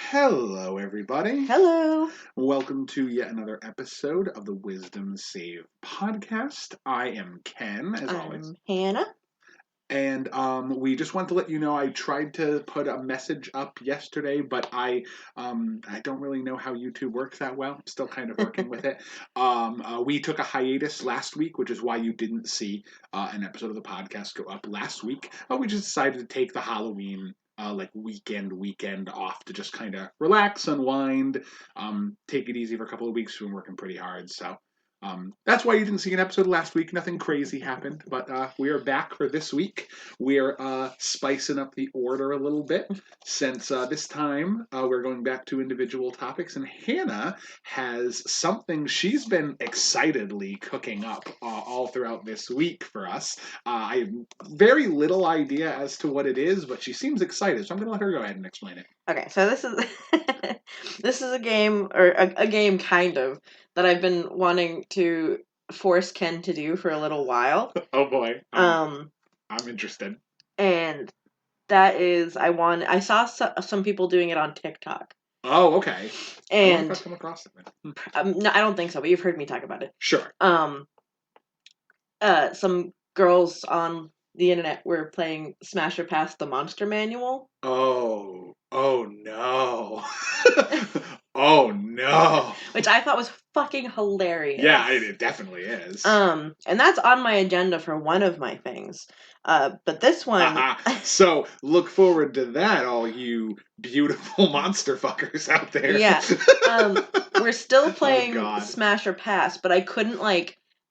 Hello, everybody. Hello. Welcome to yet another episode of the Wisdom Save podcast. I am Ken, as always. I'm Hannah. And we just want to let you know I tried to put a message up yesterday, but I don't really know how YouTube works that well. I'm still kind of working with it. We took a hiatus last week, which is why you didn't see an episode of the podcast go up last week. We just decided to take the Halloween weekend off to just kind of relax, unwind, take it easy for a couple of weeks. We've been working pretty hard, so that's why you didn't see an episode last week. Nothing crazy happened, but we are back for this week. We're spicing up the order a little bit since this time we're going back to individual topics, and Hannah has something she's been excitedly cooking up all throughout this week for us. I have very little idea as to what it is, but she seems excited, so I'm going to let her go ahead and explain it. Okay, so this is this is a game, or a game kind of, that I've been wanting to force Ken to do for a little while. Oh boy. I'm interested. And that is, I saw some people doing it on TikTok. Oh, okay. And I wonder if I've come across it. No, I don't think so, but you've heard me talk about it. Sure. Some girls on the internet were playing Smash or Pass the Monster Manual. Oh no. Oh no. Which I thought was fucking hilarious. Yeah, it definitely is. And that's on my agenda for one of my things. But this one... So, look forward to that, all you beautiful monster fuckers out there. Yeah. We're still playing Smash or Pass, but I couldn't,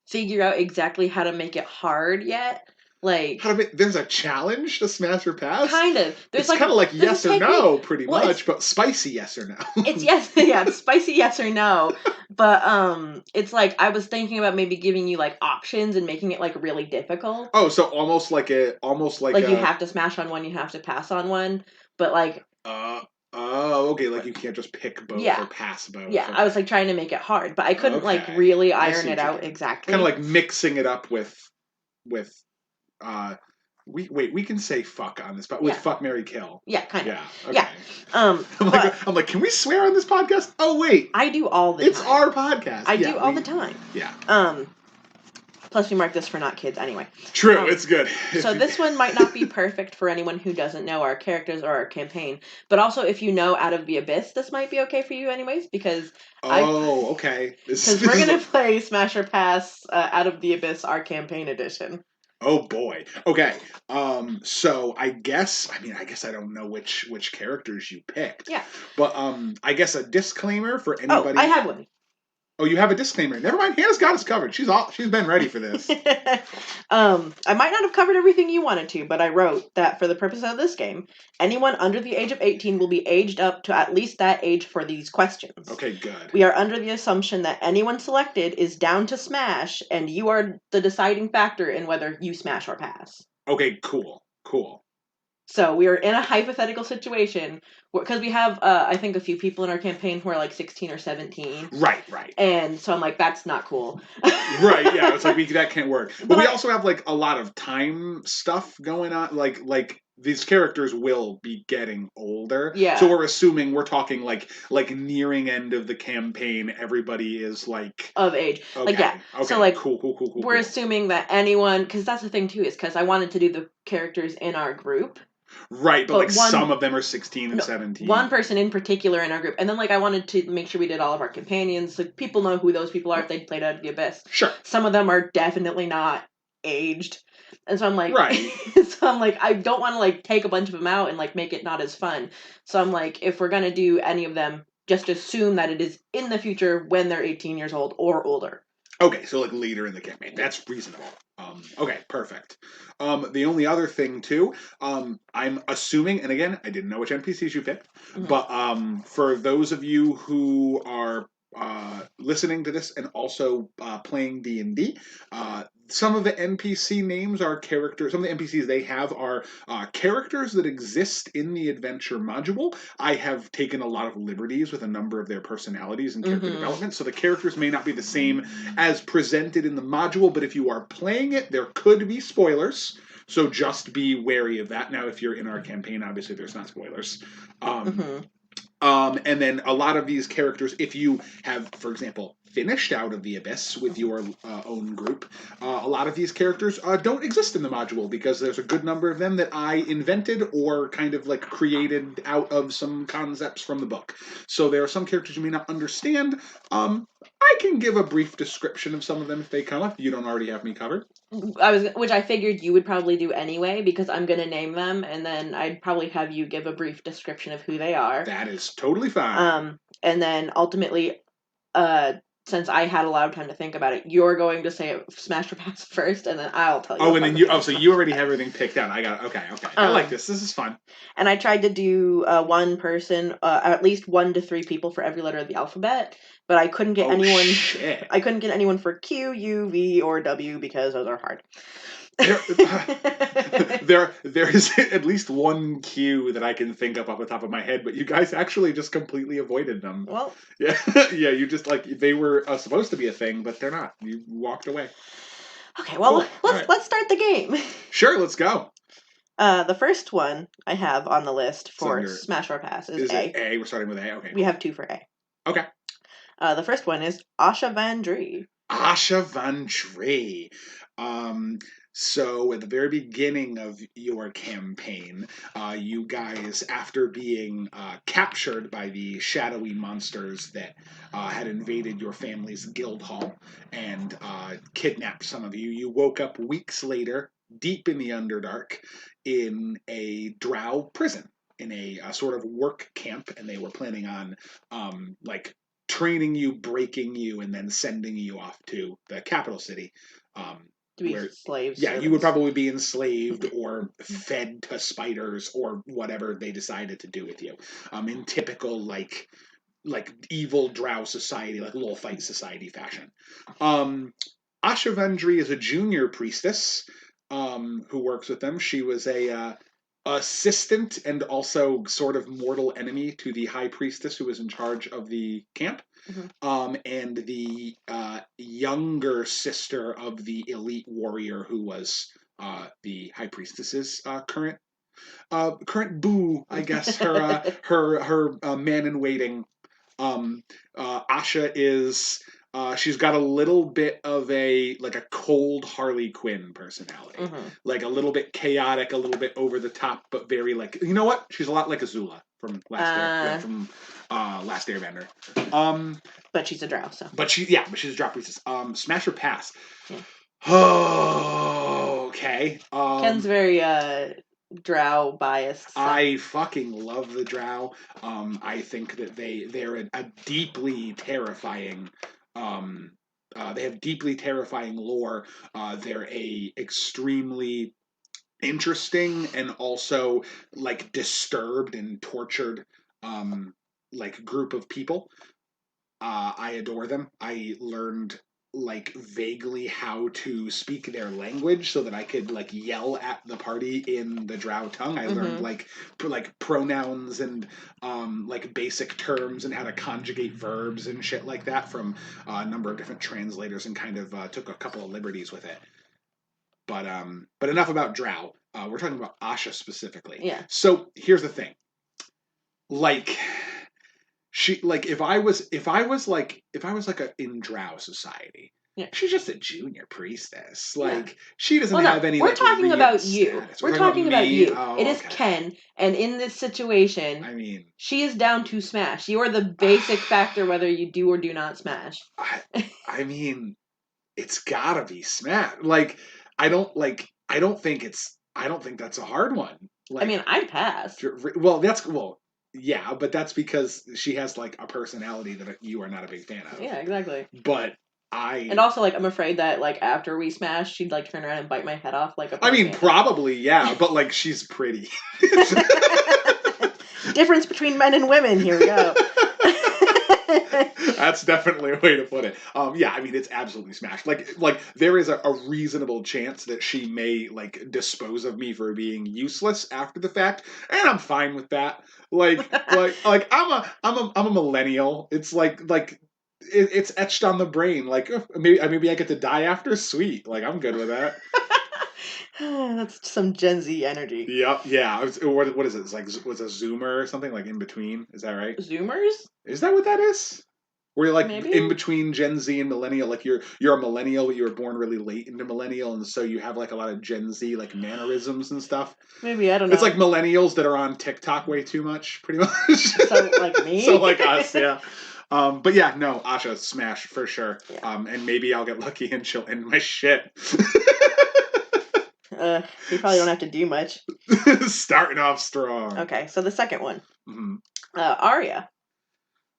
figure out exactly how to make it hard yet. There's a challenge to Smash or Pass? Kind of. It's kind of like yes or no, pretty much, but spicy yes or no. It's spicy yes or no. But it's I was thinking about maybe giving you options and making it really difficult. Oh, so almost like you have to smash on one, you have to pass on one, but Oh, okay, you can't just pick both or pass both. Yeah, I was trying to make it hard, but I couldn't really iron it out exactly. Kind of mixing it up with we can say fuck on this, but with fuck, marry, kill. Yeah, kind of. Yeah. Okay. Yeah. I'm like, can we swear on this podcast? Oh wait, I do all the time. It's our podcast. I do all the time. Yeah. Plus, we mark this for not kids anyway. True, it's good. So this one might not be perfect for anyone who doesn't know our characters or our campaign. But also, if you know Out of the Abyss, this might be okay for you anyways, because... okay. Because we're going to play Smash or Pass Out of the Abyss, our campaign edition. Oh boy. Okay. So I guess I don't know which characters you picked. Yeah. But I guess a disclaimer for anybody. Oh, I have one. Oh, you have a disclaimer. Never mind. Hannah's got us covered. She's been ready for this. I might not have covered everything you wanted to, but I wrote that for the purpose of this game, anyone under the age of 18 will be aged up to at least that age for these questions. Okay, good. We are under the assumption that anyone selected is down to smash, and you are the deciding factor in whether you smash or pass. Okay, cool. So we are in a hypothetical situation because we have, I think, a few people in our campaign who are 16 or 17. Right. And so I'm that's not cool. Right, yeah. It's that can't work. But we also have a lot of time stuff going on. These characters will be getting older. Yeah. So we're assuming we're talking nearing end of the campaign. Everybody is of age. Okay. Yeah. Okay. So cool. We're assuming that anyone, because that's the thing too, is because I wanted to do the characters in our group. Right, but some of them are 16 and 17. One person in particular in our group. And then, I wanted to make sure we did all of our companions. People know who those people are if they played Out of the Abyss. Sure. Some of them are definitely not aged. And so I'm right. I don't want to, take a bunch of them out and, make it not as fun. So I'm if we're going to do any of them, just assume that it is in the future when they're 18 years old or older. Okay, so later in the campaign. That's reasonable. Okay, perfect. The only other thing too, I'm assuming, and again, I didn't know which NPCs you picked, but for those of you who are listening to this and also playing D&D, some of the NPC names are characters. Some of the NPCs they have are characters that exist in the adventure module. I have taken a lot of liberties with a number of their personalities and character development, so the characters may not be the same as presented in the module, but if you are playing it, there could be spoilers. So just be wary of that. Now, if you're in our campaign, obviously there's not spoilers. And then a lot of these characters, if you have, for example, finished Out of the Abyss with your own group, a lot of these characters don't exist in the module because there's a good number of them that I invented or kind of like created out of some concepts from the book. So there are some characters you may not understand. I can give a brief description of some of them if they come up. You don't already have me covered. Which I figured you would probably do anyway because I'm going to name them, and then I'd probably have you give a brief description of who they are. That is totally fine. And then ultimately, since I had a lot of time to think about it, you're going to say Smash or Pass first, and then I'll tell you. Oh, and then you. Oh, so you already have everything picked out. I got it. Okay. I like this. This is fun. And I tried to do one person, at least 1 to 3 people for every letter of the alphabet, but I couldn't get anyone. Shit. I couldn't get anyone for Q, U, V, or W because those are hard. There is at least one Q that I can think of off the top of my head, but you guys actually just completely avoided them. Well, yeah, you just like they were supposed to be a thing, but they're not. You walked away. Okay, well, cool. Let's start the game. Sure, let's go. The first one I have on the list for Smash or Pass is A. It A? We're starting with A. Okay. We have 2 for A. Okay. The first one is Asha Van Dree. Asha Van Dree. So at the very beginning of your campaign, you guys, after being captured by the shadowy monsters that had invaded your family's guild hall and kidnapped some of you, you woke up weeks later, deep in the Underdark, in a Drow prison, in a sort of work camp, and they were planning on training you, breaking you, and then sending you off to the capital city. To be slaves. Yeah, you would probably be enslaved or fed to spiders or whatever they decided to do with you. In typical like evil Drow society, like little fight society fashion. Asha Van Dree is a junior priestess who works with them. She was a assistant and also sort of mortal enemy to the high priestess who was in charge of the camp. Mm-hmm. And the younger sister of the elite warrior who was the high priestess's current boo, I guess, her man in waiting. Asha is she's got a little bit of a cold Harley Quinn personality, like a little bit chaotic, a little bit over the top, but very you know what? She's a lot like Azula from Last Airbender. But she's a Drow, so. But she's a Drow priestess. Smash or Pass. Yeah. Oh, okay. Ken's very Drow biased. So. I fucking love the Drow. I think that they're a deeply terrifying. They have deeply terrifying lore. They're a extremely interesting and also disturbed and tortured group of people. I adore them. I learned vaguely how to speak their language so that I could yell at the party in the Drow tongue. I learned pronouns and basic terms and how to conjugate verbs and shit like that from a number of different translators and kind of took a couple of liberties with it. But enough about Drow. We're talking about Asha specifically. Yeah. So here's the thing. She if I was a in Drow society, yeah. She's just a junior priestess. She doesn't have any. We're talking about you. We're talking about you. Oh, it is Ken, and in this situation, I mean, she is down to smash. You are the basic factor whether you do or do not smash. I mean, it's gotta be smash. I don't think that's a hard one. I mean, I'd pass. Well, yeah, but that's because she has a personality that you are not a big fan of. Yeah, exactly. But and also I'm afraid that after we smash, she'd turn around and bite my head off like a. I mean, probably yeah, but she's pretty. Difference between men and women. Here we go. That's definitely a way to put it. Yeah, I mean it's absolutely smashed. There is a reasonable chance that she may dispose of me for being useless after the fact, and I'm fine with that. I'm a millennial. It's it's etched on the brain. Maybe I get to die after. Sweet. I'm good with that. That's some Gen Z energy. Yep. Yeah. What is it? It's like was a Zoomer or something like in between. Is that right? Zoomers? Is that what that is? Where you're like in Maybe? between Gen Z and millennial, like you're a millennial, but you were born really late into millennial, and so you have like a lot of Gen Z like mannerisms and stuff. Maybe, I don't It's know. like millennials that are on TikTok way too much, pretty much. So, like me? So like us, yeah. But yeah, no, Asha smash for sure. Yeah. And maybe I'll get lucky and she'll end my shit. You probably don't have to do much. Starting off strong. Okay, so the second one. Mm-hmm. Arya.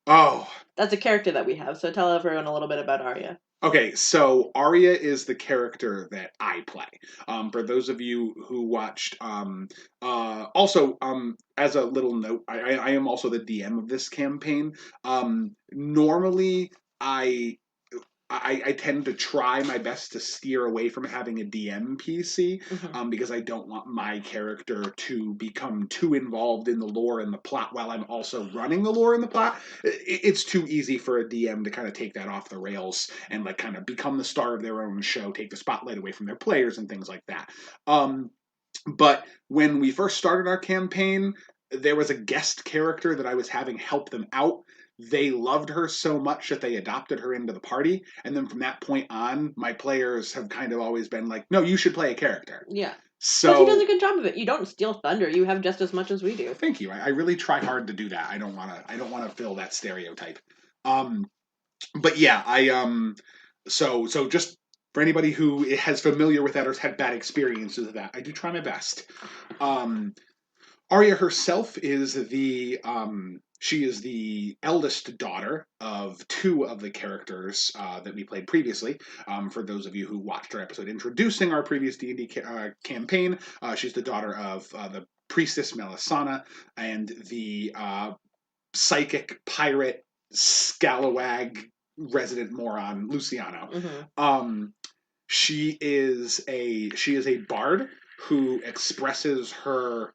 Oh. That's a character that we have, so tell everyone a little bit about Arya. Okay, so Arya is the character that I play. For those of you who watched, also, as a little note, I am also the DM of this campaign. Normally, I tend to try my best to steer away from having a DM PC because I don't want my character to become too involved in the lore and the plot while I'm also running the lore and the plot. It's too easy for a DM to kind of take that off the rails and like kind of become the star of their own show, take the spotlight away from their players and things like that. But when we first started our campaign, there was a guest character that I was having help them out. They loved her so much that they adopted her into the party. And then from that point on, my players have kind of always been like, no, you should play a character. Yeah. So, but he does a good job of it. You don't steal thunder. You have just as much as we do. Thank you. I really try hard to do that. I don't want to fill that stereotype. But yeah, so just for anybody who has familiar with that or has had bad experiences with that, I do try my best. Arya herself is she is the eldest daughter of two of the characters that we played previously. For those of you who watched our episode introducing our previous D&D campaign, she's the daughter of the priestess Melisana and the psychic pirate scalawag resident moron Luciano. She is a bard who expresses her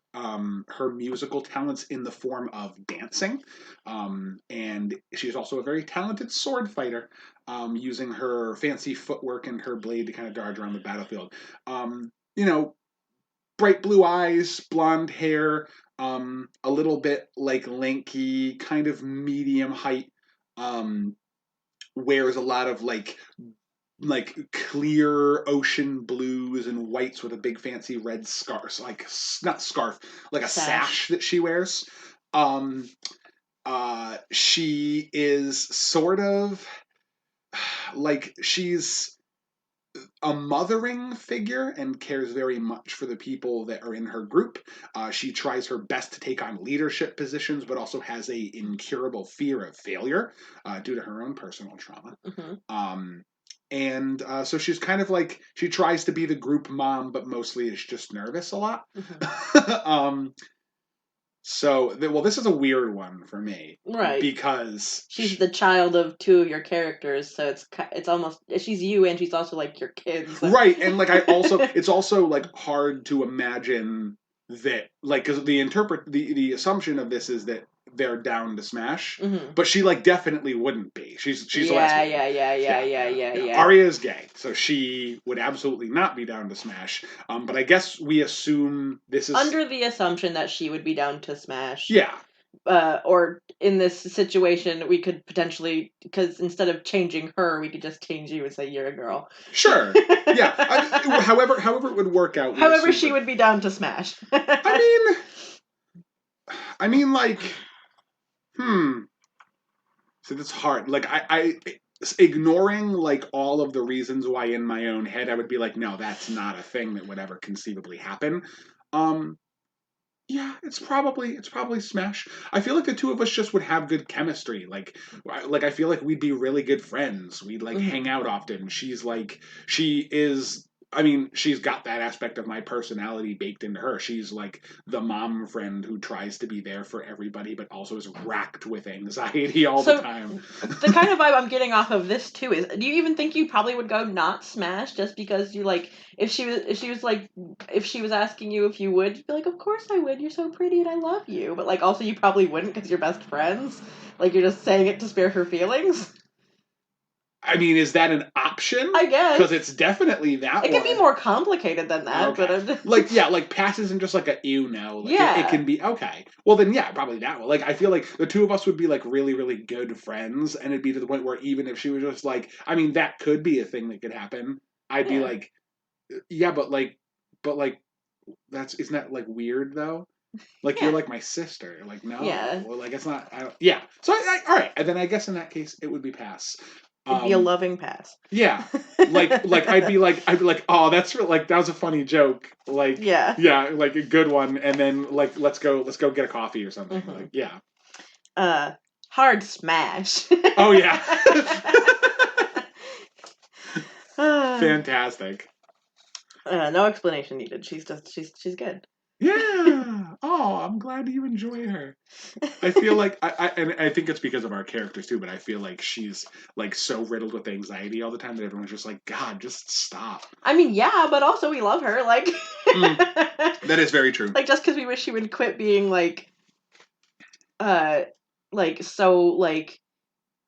musical talents in the form of dancing, and she's also a very talented sword fighter, using her fancy footwork and her blade to kind of dodge around the battlefield. Bright blue eyes, blonde hair, a little bit like lanky, kind of medium height. Wears a lot of like clear ocean blues and whites with a big fancy red scarf, like not scarf, like a sash that she wears. She is sort of like she's a mothering figure and cares very much for the people that are in her group. She tries her best to take on leadership positions, but also has a incurable fear of failure due to her own personal trauma. And so she's kind of like, she tries to be the group mom, but mostly is just nervous a lot. This is a weird one for me, right? Because she's the child of two of your characters, so it's almost she's you, and she's also like your kids, right? And like it's also like hard to imagine that, like, because the assumption of this is that they're down to smash, but she like definitely wouldn't be. She's a lesbian. Yeah. Arya is gay, so she would absolutely not be down to smash. But I guess we assume this is under the assumption that she would be down to smash. Yeah. Or in this situation, we could potentially, because instead of changing her, we could just change you and say you're a girl. Sure. Yeah. However it would work out. However, she would be down to smash. I mean, like, So that's hard. Like, I ignoring like all of the reasons why in my own head I would be like, no, that's not a thing that would ever conceivably happen. Yeah, it's probably smash. I feel like the two of us just would have good chemistry. Like I feel like we'd be really good friends. We'd like hang out often. She's got that aspect of my personality baked into her. She's like the mom friend who tries to be there for everybody, but also is racked with anxiety all the time. The kind of vibe I'm getting off of this too is, do you even think you probably would go not smash just because you like, if she was asking you if you would, you'd be like, of course I would. You're so pretty and I love you. But like also you probably wouldn't because you're best friends. Like you're just saying it to spare her feelings. I mean, is that an option? I guess. Because it's definitely that. It can be more complicated than that, okay. but I'm like yeah, like pass isn't just like a you know. Like it can be okay. Well then yeah, probably that one. Like I feel like the two of us would be like really, really good friends, and it'd be to the point where even if she was just like, I mean, that could be a thing that could happen. I'd be like, yeah, but like that's isn't that like weird though? Like you're like my sister. Like no, well, like it's not. Yeah. So all right, and then I guess in that case it would be pass. It'd be a loving pass. Yeah, like I'd be like, oh, that's like that was a funny joke. Like yeah, like a good one. And then like let's go get a coffee or something. Like yeah. Hard smash. Oh yeah. Fantastic. No explanation needed. She's good. Yeah. Oh, I'm glad you enjoy her. I feel like and I think it's because of our characters too, but I feel like she's like so riddled with anxiety all the time that everyone's just like, God, just stop. I mean, yeah, but also we love her. Like that is very true. Like just because we wish she would quit being like so like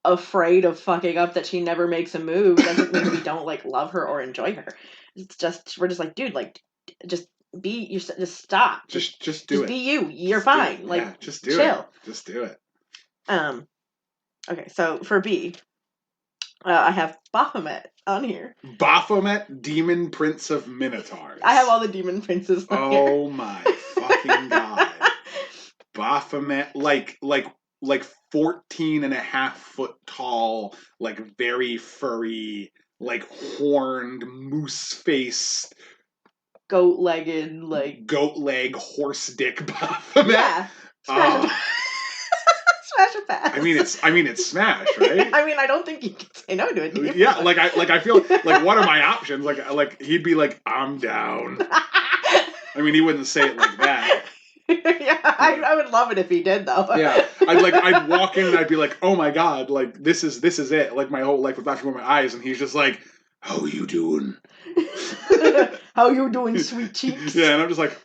afraid of fucking up that she never makes a move doesn't mean we don't like love her or enjoy her. It's just we're just like, dude, like just be you just stop. Just do just it. Be you. You're fine. Like yeah, just do chill. it. Just do it. Okay, so for B, I have Baphomet on here. Baphomet, Demon Prince of Minotaurs. I have all the Demon Princes on here. Oh my fucking god. Baphomet, like 14 and a half foot tall, like very furry, like horned, moose faced, goat legged, like goat leg, horse dick Baphomet. Yeah. Smash or pass. I mean it's smash, right? I mean I don't think you can say no to it. Yeah, like I feel like what are my options? Like he'd be like, I'm down. I mean he wouldn't say it like that. Yeah, I would love it if he did though. Yeah, I'd walk in and I'd be like, oh my god, like this is it. Like my whole life was flashing before my eyes, and he's just like, how you doing? How you doing, sweet cheeks? Yeah, and I'm just like,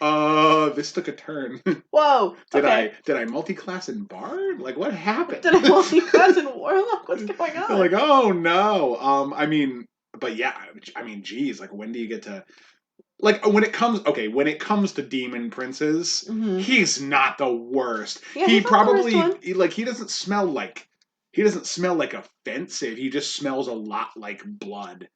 this took a turn. Whoa. Did I multi-class in Bard? Like what happened? Did I multi-class in Warlock? What's going on? They're like, oh no. I mean, but yeah, I mean, geez, like when do you get to like when it comes to demon princes, he's not the worst. Yeah, he probably he doesn't smell like offensive. He just smells a lot like blood.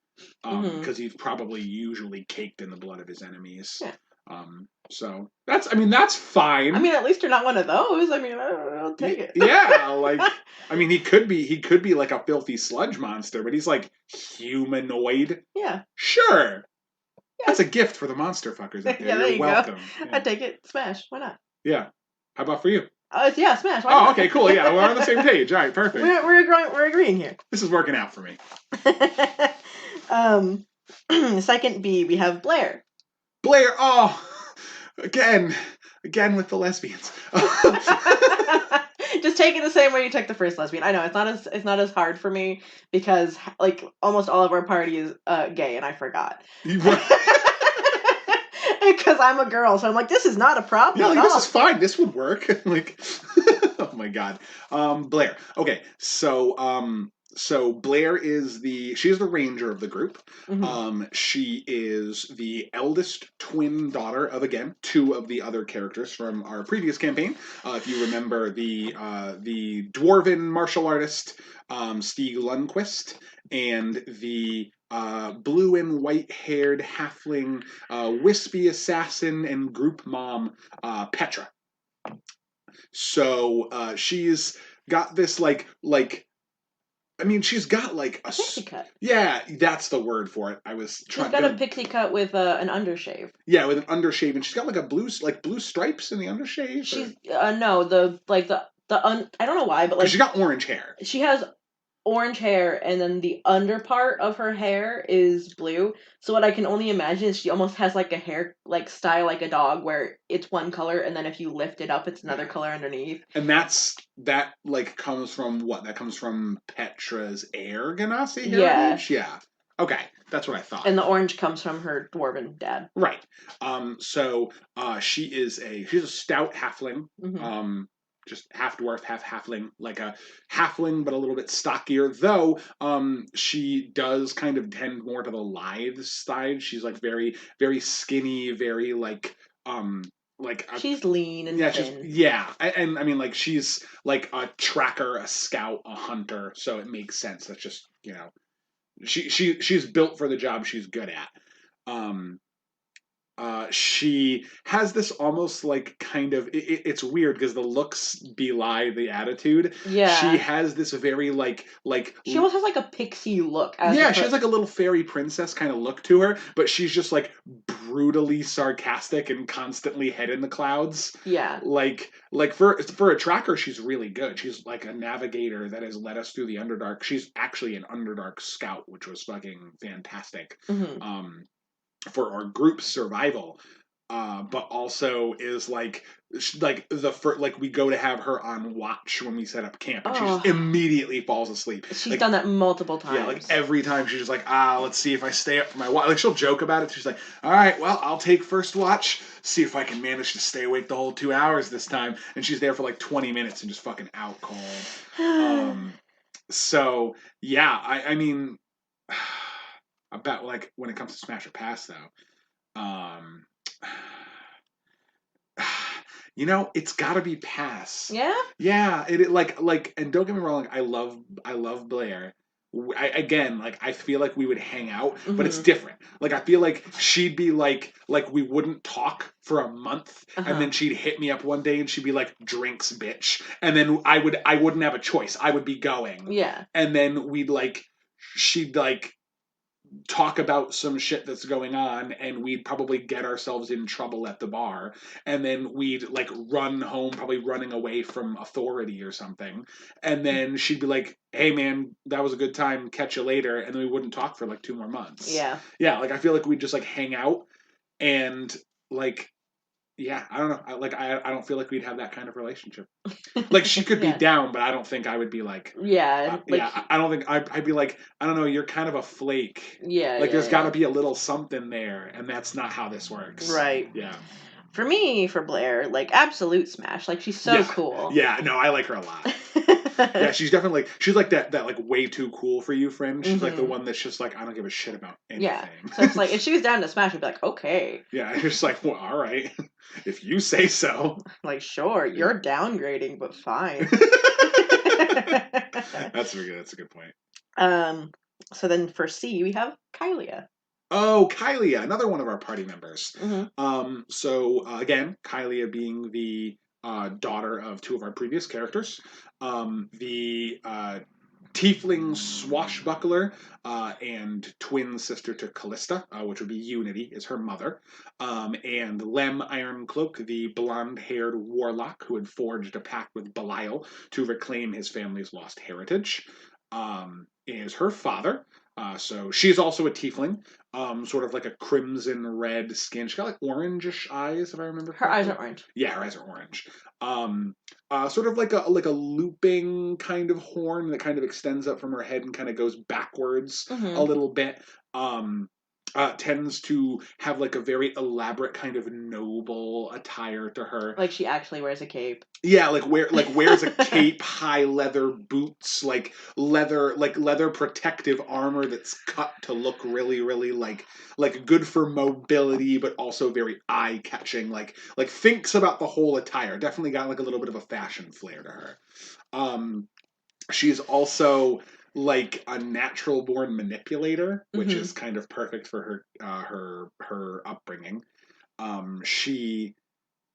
Because he's probably usually caked in the blood of his enemies. Yeah. So that's fine. I mean, at least you're not one of those. I mean, I'll take it. Yeah, like I mean, he could be like a filthy sludge monster, but he's like humanoid. Yeah. Sure. Yeah. That's a gift for the monster fuckers out there. Yeah, there You're welcome. Yeah. I take it. Smash. Why not? Yeah. How about for you? Yeah, smash. Why not? Okay, cool. Yeah, we're on the same page. All right, perfect. We're agreeing here. This is working out for me. Second B, we have Blair. Blair. Oh, again with the lesbians. Just take it the same way you took the first lesbian. I know it's not as hard for me because like almost all of our party is gay, and I forgot. Because I'm a girl, so I'm like, this is not a problem. Yeah, like, this is fine. This would work. Like, oh my god, Blair. Okay, so Blair is she's the ranger of the group. She is the eldest twin daughter of, again, two of the other characters from our previous campaign. If you remember the dwarven martial artist, Stieg Lundquist, and the blue and white-haired halfling, wispy assassin and group mom, Petra. So she's got this I mean, she's got like a pixie cut. Yeah, that's the word for it. I was trying. She's got a pixie cut with an undershave. Yeah, with an undershave, and she's got like blue stripes in the undershave. She's no the I don't know why, but like she got orange hair. She has orange hair, and then the under part of her hair is blue. So what I can only imagine is she almost has like a hair like style like a dog, where it's one color, and then if you lift it up, it's another color underneath. And that comes from what? That comes from Petra's Air Ganassi heritage? Yeah. Okay, that's what I thought. And the orange comes from her dwarven dad. Right. So she's a stout halfling. just half dwarf, half halfling, like a halfling, but a little bit stockier. Though she does kind of tend more to the lithe side. She's like very, very skinny, very like a, She's lean and yeah, thin. and I mean like she's like a tracker, a scout, a hunter, so it makes sense. That's just she's built for the job she's good at. Um, she has this almost like kind of it's weird because the looks belie the attitude. She Yeah. has this very She almost has like a pixie look. yeah, she has like a little fairy princess kind of look to her, but she's just like brutally sarcastic and constantly head in the clouds. Yeah. Like for a tracker, she's really good. She's like a navigator that has led us through the Underdark. She's actually an Underdark scout, which was fucking fantastic. Mm-hmm. For our group survival, but also is like the first, like we go to have her on watch when we set up camp, and she just Oh, immediately falls asleep. she's Like done that multiple times. yeah, like every time she's just like, let's see if I stay up for my watch. Like she'll joke about it. She's like, all right, well, I'll take first watch. See if I can manage to stay awake the whole 2 hours this time. And she's there for like 20 minutes and just fucking out cold. So yeah, I mean, about like when it comes to Smash or Pass though, it's got to be Pass. Yeah. Yeah, it like, and don't get me wrong, I love Blair. Again, like I feel like we would hang out, but it's Mm-hmm. different. Like I feel like she'd be like we wouldn't talk for a month, and then she'd hit me up one day and she'd be like, "Drinks, bitch," and then I wouldn't have a choice. I would be going, Yeah. and then she'd like talk about some shit that's going on, and we'd probably get ourselves in trouble at the bar, and then we'd like run home, probably running away from authority or something, and then she'd be like, hey man, that was a good time, catch you later, and then we wouldn't talk for like 2 more months. Yeah, like I feel like we'd just like hang out, and like yeah, I don't know. I don't feel like we'd have that kind of relationship. Like she could be Yeah. down, but I don't think I would be like, Yeah. I don't think I'd be like, I don't know, you're kind of a flake. Yeah. Like there's yeah. got to be a little something there, and that's not how this works. Right. Yeah. For me, for Blair, like absolute smash. Like she's so Yeah. cool. Yeah. No, I like her a lot. Yeah, she's definitely she's like that like way too cool for you friend. She's like the one that's just like I don't give a shit about anything. Yeah. So it's like if she was down to smash, I'd be like, okay. Yeah, you're just like, well, all right, if you say so. Like, sure, you're downgrading, but fine. That's really good. That's a good point. So then for C, we have Kylia. Oh, Kylia, another one of our party members. Mm-hmm. So again, Kylia being the daughter of two of our previous characters, the tiefling swashbuckler and twin sister to Callista, which would be Unity, is her mother, and Lem Ironcloak, the blonde-haired warlock who had forged a pact with Belial to reclaim his family's lost heritage, is her father. So she's also a tiefling, sort of like a crimson red skin. She's got like orangish eyes, if I remember correctly. Her eyes are orange. Yeah, her eyes are orange. Sort of like a looping kind of horn that kind of extends up from her head and kind of goes backwards a little bit. Tends to have like a very elaborate kind of noble attire to her. Like she actually wears a cape. Yeah, wears a cape, high leather boots, like leather protective armor that's cut to look really, really like good for mobility, but also very eye catching. Like thinks about the whole attire. Definitely got like a little bit of a fashion flair to her. She's also like a natural born manipulator, which is kind of perfect for her upbringing. She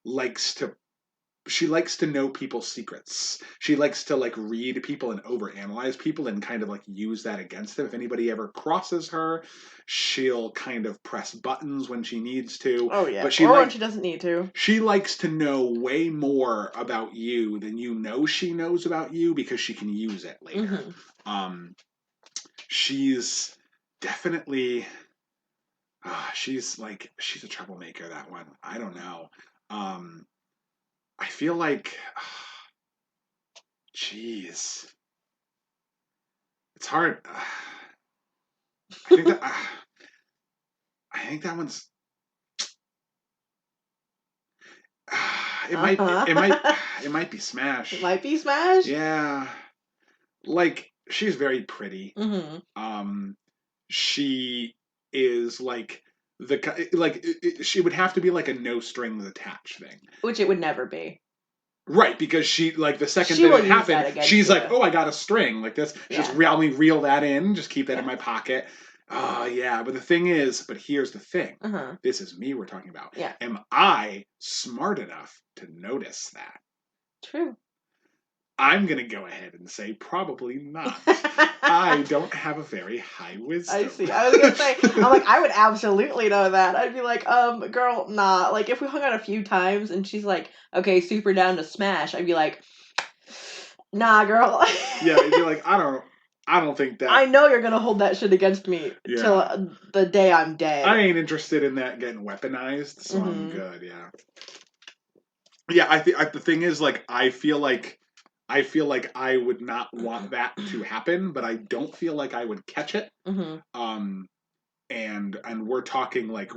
likes to know people's secrets. She likes to like read people and overanalyze people and kind of like use that against them. If anybody ever crosses her, she'll kind of press buttons when she needs to. Oh yeah, but when she doesn't need to. She likes to know way more about you than you know she knows about you because she can use it later. She's definitely she's a troublemaker, that one. I don't know. I feel like jeez. It's hard. I think that I think that one's it might be Smash. It might be Smash. Yeah, like she's very pretty. She is like she would have to be like a no strings attached thing, which it would never be. Right, because she like the second She that will it use that happened, against she's you. like, "Oh, I got a string like this." Just reel that in, just keep that in my pocket. Yeah. But the thing is, here's the thing. This is me we're talking about. Yeah. Am I smart enough to notice that? True. I'm going to go ahead and say probably not. I don't have a very high wisdom. I see. I was going to say, I'm like, I would absolutely know that. I'd be like, girl, nah. Like, if we hung out a few times and she's like, okay, super down to Smash, I'd be like, nah, girl. Yeah, you'd be like, I don't think that. I know you're going to hold that shit against me till the day I'm dead. I ain't interested in that getting weaponized, so I'm good, yeah. Yeah, the thing is, like, I feel like I would not want that to happen, but I don't feel like I would catch it. And we're talking like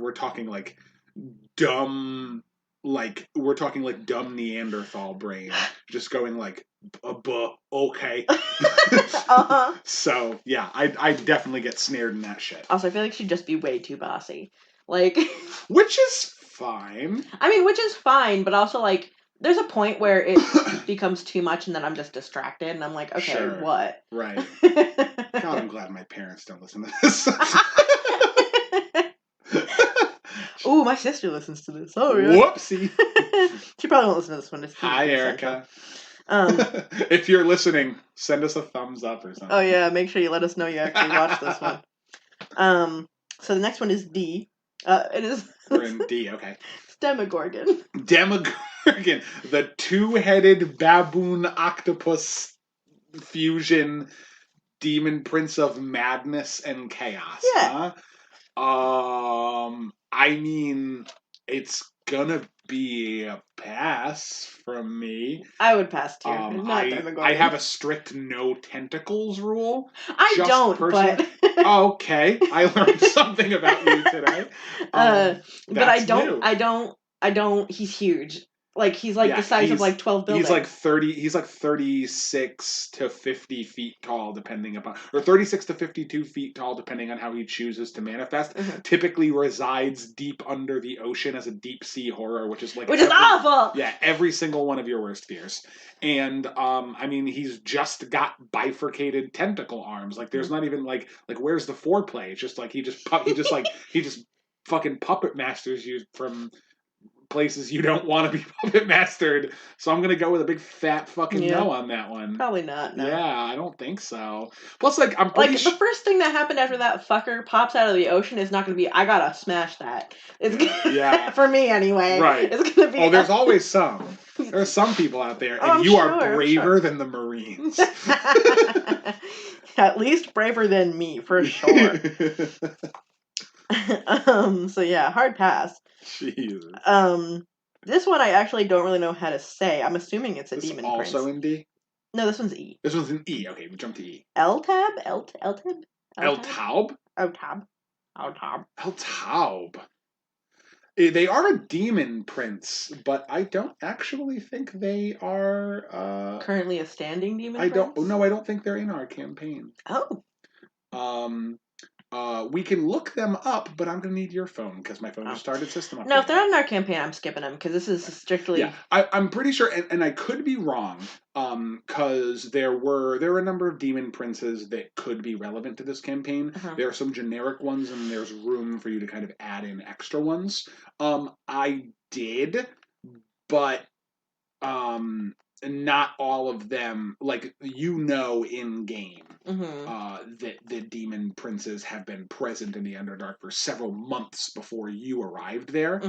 dumb, like we're talking like dumb Neanderthal brain, just going like, okay. So yeah, I definitely get snared in that shit. Also, I feel like she'd just be way too bossy, like, which is fine. I mean, which is fine, but also like, there's a point where it becomes too much, and then I'm just distracted, and I'm like, okay, what? Right. God, I'm glad my parents don't listen to this. Ooh, my sister listens to this. Oh, yeah. Whoopsie. She probably won't listen to this one. Hi, Erica. If you're listening, send us a thumbs up or something. Oh, yeah. Make sure you let us know you actually watched this one. So the next one is D. It is... We're in D, okay. It's Demogorgon. Demogorgon. The two-headed baboon octopus fusion demon prince of madness and chaos. Yeah. Huh? I mean, it's gonna be a pass from me. I would pass too. Not Demogorgon. I have a strict no tentacles rule. I don't, but... Okay, I learned something about you today. But I don't, he's huge. Like, he's like the size of like 12 buildings. He's like 36 to 50 feet tall, depending upon, or 36 to 52 feet tall, depending on how he chooses to manifest. Typically resides deep under the ocean as a deep sea horror, which is awful. Yeah, every single one of your worst fears. And I mean, he's just got bifurcated tentacle arms. Like, there's not even like where's the foreplay? It's just like he just fucking puppet masters you from places you don't want to be puppet mastered. So I'm gonna go with a big fat fucking no on that one. Probably not. No. Yeah, I don't think so. Plus, like, I'm pretty the first thing that happened after that fucker pops out of the ocean is not gonna be, I gotta smash that. It's for me anyway. Right. It's gonna be. Oh, there's always some. There are some people out there, and you are braver than the Marines. At least braver than me, for sure. So yeah, hard pass. Jesus. This one I actually don't really know how to say. I'm assuming it's a demon prince. Also in D? No, this one's E. This one's in E. Okay, we jump to E. L-Tab? L-Taub? L-Taub. L-Taub. They are a demon prince, but I don't actually think they are... currently a standing demon prince? I don't think they're in our campaign. Oh. We can look them up, but I'm going to need your phone because my phone just started system update. No, if they're not in our campaign, I'm skipping them because this is strictly... Yeah, I'm pretty sure, and I could be wrong, because there were a number of demon princes that could be relevant to this campaign. There are some generic ones, and there's room for you to kind of add in extra ones. I did, but... not all of them, like, in game, that the demon princes have been present in the Underdark for several months before you arrived there.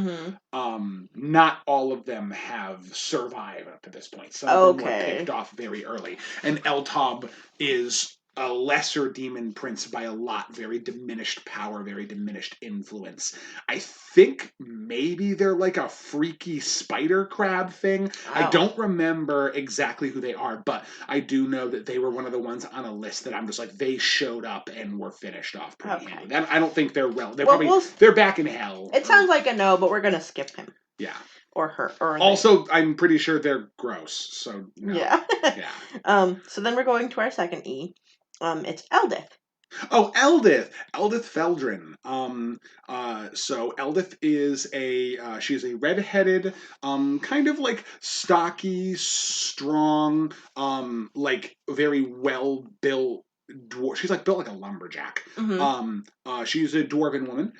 Not all of them have survived up to this point. Some of them were picked off very early. And L-Taub is a lesser demon prince by a lot, very diminished power, very diminished influence. I think maybe they're like a freaky spider crab thing. I Oh. don't remember exactly who they are, but I do know that they were one of the ones on a list that I'm just like, they showed up and were finished off pretty Okay. handily. I don't think they're they're Well, probably they're back in hell. It sounds like a no, but we're gonna skip him. Yeah. Or her. Or also, I'm pretty sure they're gross. So no. Yeah. Yeah. So then we're going to our second E. It's Eldith. Oh, Eldith Feldrin. So Eldith is she's a redheaded, kind of like stocky, strong, like very well built dwarf. She's like built like a lumberjack. Mm-hmm. She's a dwarven woman.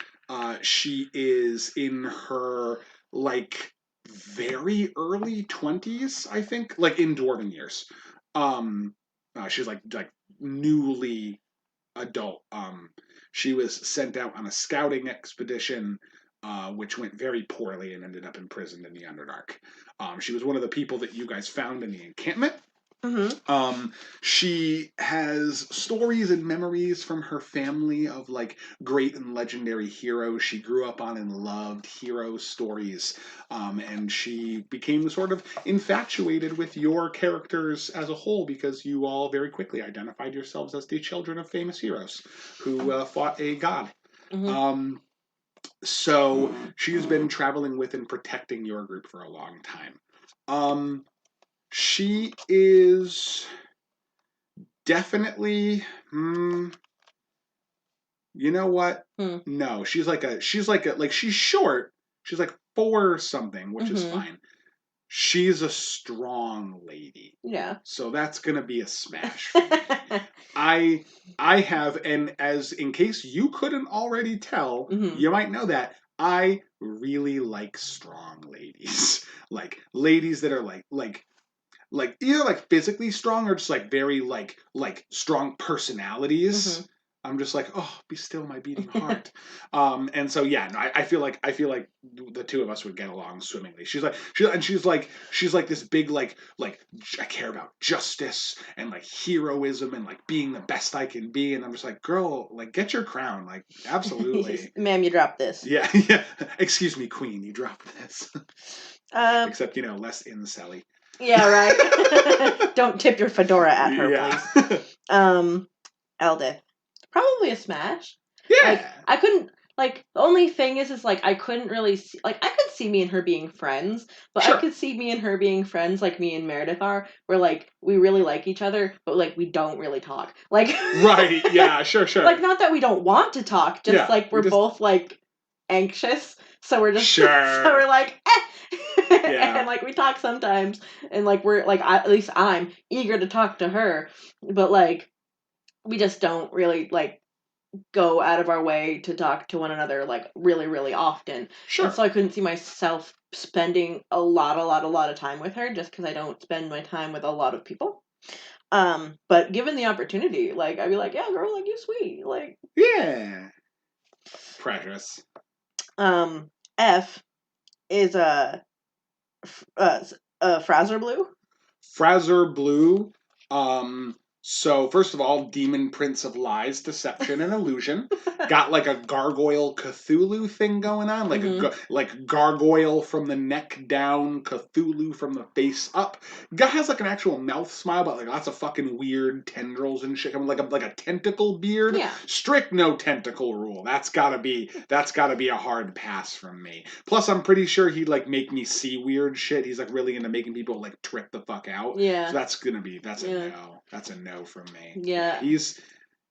She is in her like very early 20s, I think, like in dwarven years. She's like newly adult. She was sent out on a scouting expedition, which went very poorly and ended up imprisoned in the Underdark. She was one of the people that you guys found in the encampment. Mm-hmm. She has stories and memories from her family of like great and legendary heroes she grew up on and loved hero stories. And she became sort of infatuated with your characters as a whole because you all very quickly identified yourselves as the children of famous heroes who fought a god. Mm-hmm. So she's been traveling with and protecting your group for a long time. She is definitely, you know what? No, she's like she's short. She's like 4 something, which is fine. She's a strong lady. Yeah. So that's gonna be a smash for me. I have, and as in case you couldn't already tell, you might know that I really like strong ladies. Like ladies that are like either like physically strong or just like very like strong personalities. I'm just like, oh, be still my beating heart. And so yeah, no, I feel like the two of us would get along swimmingly. She's like this big like I care about justice and like heroism and like being the best I can be. And I'm just like, girl, like get your crown, like absolutely. Ma'am, you dropped this. Yeah, yeah. Excuse me, Queen, you dropped this. Except less incelly. Yeah, right. Don't tip your fedora at her, please. Eldith. Probably a smash. Yeah. Like, I couldn't, like, the only thing is like, I couldn't really see, like, I could see me and her being friends, but sure. I could see me and her being friends like me and Meredith are, where, like, we really like each other, but, like, we don't really talk. Like, right, yeah, sure. Like, not that we don't want to talk, just, like, we're both, like, anxious, so we're just, so we're like, yeah. And like we talk sometimes, and like we're like at least I'm eager to talk to her, but like we just don't really like go out of our way to talk to one another like really really often. Sure. And so I couldn't see myself spending a lot of time with her just because I don't spend my time with a lot of people. But given the opportunity, like I'd be like, yeah, girl, like you sweet, like yeah, precious. F is Fraser Blue. Fraser Blue. So first of all, Demon Prince of Lies, Deception, and Illusion. Got like a gargoyle Cthulhu thing going on, like like gargoyle from the neck down, Cthulhu from the face up. Guy has like an actual mouth smile, but like lots of fucking weird tendrils and shit. I mean, like a tentacle beard. Yeah. Strict no tentacle rule. That's gotta be a hard pass from me. Plus, I'm pretty sure he'd like make me see weird shit. He's like really into making people like trip the fuck out. Yeah. So that's a no. That's a no from me. Yeah.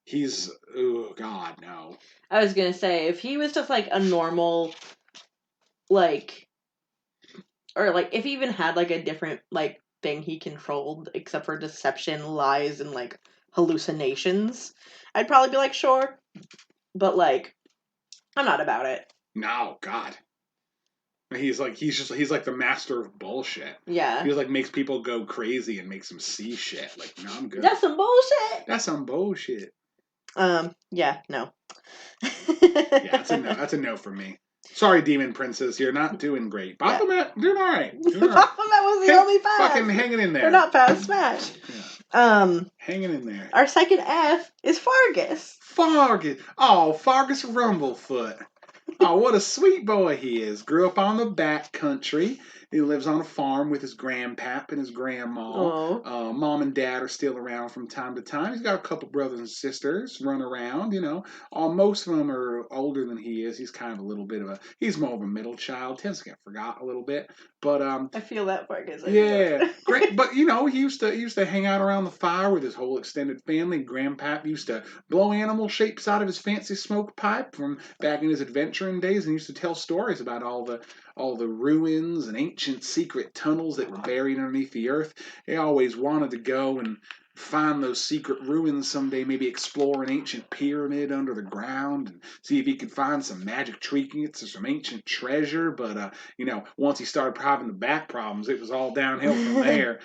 He's oh god, no. I was gonna say, if he was just like a normal like or like if he even had like a different like thing he controlled except for deception, lies, and like hallucinations, I'd probably be like, sure. But like I'm not about it. No, God. He's like the master of bullshit. Yeah. He like makes people go crazy and makes them see shit. Like, no, I'm good. That's some bullshit. That's some bullshit. Yeah, no. Yeah, that's a no for me. Sorry, Demon Princess, you're not doing great. Baphomet, doing all right. Doing all right. Baphomet was the only pass. Fucking hanging in there. They're not past Smash. Yeah. Hanging in there. Our second F is Fargus. Fargus. Oh, Fargus Rumblefoot. Oh, what a sweet boy he is. Grew up on the back country. He lives on a farm with his grandpap and his grandma. Mom and dad are still around from time to time. He's got a couple brothers and sisters run around, most of them are older than he is. He's kind of a little bit of he's more of a middle child. Tends to get forgot a little bit. But I feel that Fargus. Yeah, great. But he used to hang out around the fire with his whole extended family. Grandpap used to blow animal shapes out of his fancy smoke pipe from back in his adventuring days, and he used to tell stories about all the ruins and ancient secret tunnels that were buried underneath the earth. He always wanted to go and find those secret ruins someday, maybe explore an ancient pyramid under the ground and see if he could find some magic trinkets or some ancient treasure. But once he started having the back problems, it was all downhill from there.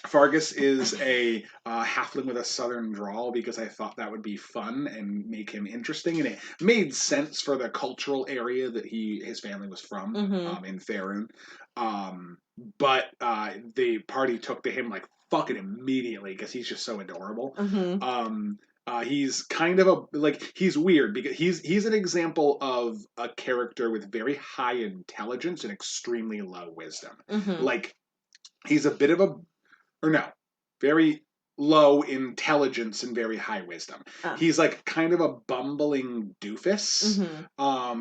Fargus is a halfling with a southern drawl because I thought that would be fun and make him interesting, and it made sense for the cultural area that his family was from in Faerun. But the party took to him like fucking immediately because he's just so adorable. He's kind of he's weird because he's an example of a character with very high intelligence and extremely low wisdom. Like he's a bit of very low intelligence and very high wisdom. He's like kind of a bumbling doofus.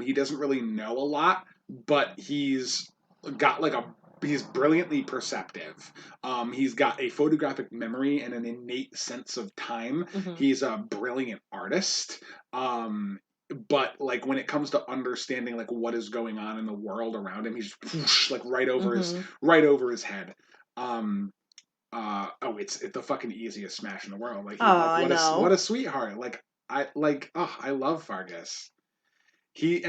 He doesn't really know a lot, but he's got he's brilliantly perceptive. He's got a photographic memory and an innate sense of time. He's a brilliant artist. But when it comes to understanding what is going on in the world around him, he's whoosh, right over his head. It's the fucking easiest Smash in the world. What a sweetheart. I love Fargus. He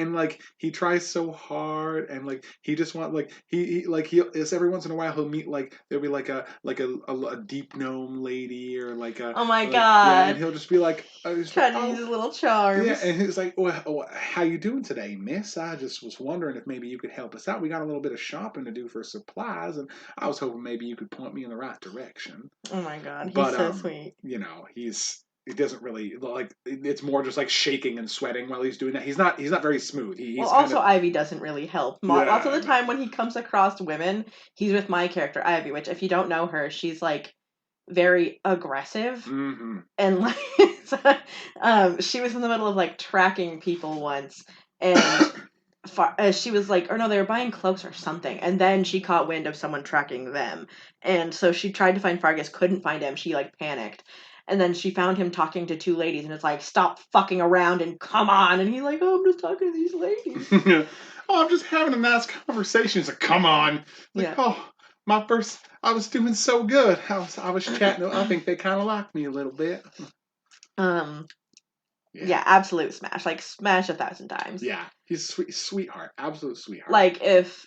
tries so hard and he just want he every once in a while he'll meet there'll be a deep gnome lady or oh my god, yeah, and he'll just be trying to use his little charms. Yeah, and he's like, well, how you doing today, miss? I just was wondering if maybe you could help us out. We got a little bit of shopping to do for supplies, and I was hoping maybe you could point me in the right direction. Oh my god, he's so sweet. He doesn't really it's more just shaking and sweating while he's doing that. He's not very smooth. Ivy doesn't really help. Lots of the time when he comes across women, he's with my character Ivy, which if you don't know her, she's very aggressive and she was in the middle of tracking people once, and she was they were buying cloaks or something, and then she caught wind of someone tracking them, and so she tried to find Fargus, couldn't find him. She panicked. And then she found him talking to two ladies, and it's stop fucking around and come on. And he's like, oh, I'm just talking to these ladies. I'm just having a nice conversation. He's like, come on. I was doing so good. I was chatting. I think they kind of liked me a little bit. Yeah, absolute smash. Smash 1,000 times. Yeah, he's a sweetheart. Absolute sweetheart. If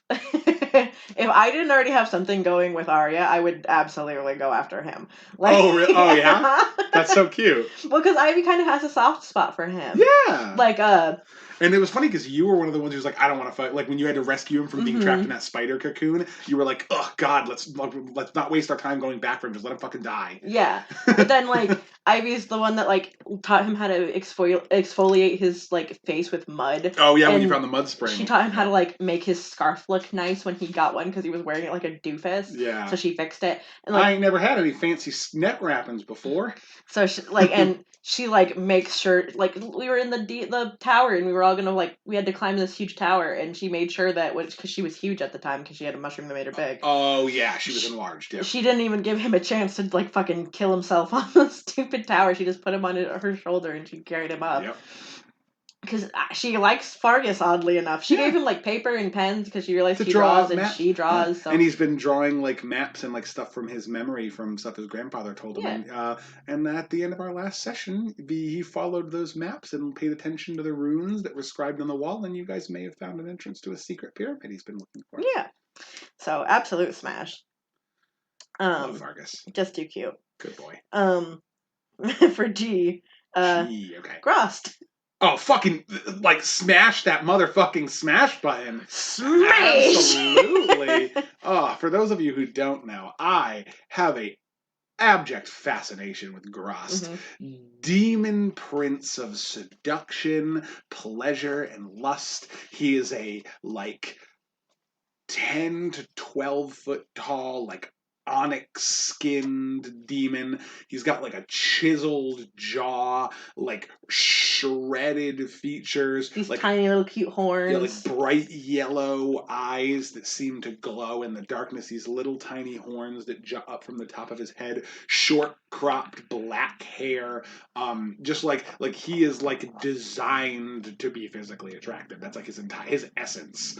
if I didn't already have something going with Arya, I would absolutely go after him. Oh, really? Oh, yeah? That's so cute. Well, because Ivy kind of has a soft spot for him. Yeah. And it was funny because you were one of the ones who was like, I don't want to fight. When you had to rescue him from being trapped in that spider cocoon, you were like, oh, God, let's not waste our time going back for him. Just let him fucking die. Yeah. But then, Ivy's the one that, taught him how to exfoliate his, face with mud. Oh, yeah, when you found the mud spring. She taught him how to, make his scarf look nice when he got one because he was wearing it like a doofus. Yeah. So she fixed it. And, I ain't never had any fancy neck wrappings before. So, she, and she, makes sure, we were in the tower and we were all gonna, we had to climb this huge tower, and she made sure that, because she was huge at the time because she had a mushroom that made her big. Oh, yeah, she was enlarged, yeah. She didn't even give him a chance to, fucking kill himself on the stupid tower. She just put him on her shoulder and she carried him up. Yep. Because she likes Fargus, oddly enough. She gave him, paper and pens because she realized he draws and she draws. Yeah. So. And he's been drawing, maps and, stuff from his memory from stuff his grandfather told him. Yeah. And at the end of our last session, he followed those maps and paid attention to the runes that were scribed on the wall, and you guys may have found an entrance to a secret pyramid he's been looking for. Yeah. So, absolute smash. Love Fargus. Just too cute. Good boy. For G. G, okay. Grost. Oh, fucking, like, smash that motherfucking smash button. Smash! Absolutely. Oh, for those of you who don't know, I have a abject fascination with Grost. Demon prince of seduction, pleasure, and lust. He is a, like, 10 to 12 foot tall, like, onyx skinned demon. He's got like a chiseled jaw, like shredded features, These like tiny little cute horns. yeah, like bright yellow eyes that seem to glow in the darkness. These little tiny horns that jut up from the top of his head. Short cropped black hair. Just like he is like designed to be physically attractive. That's like his essence.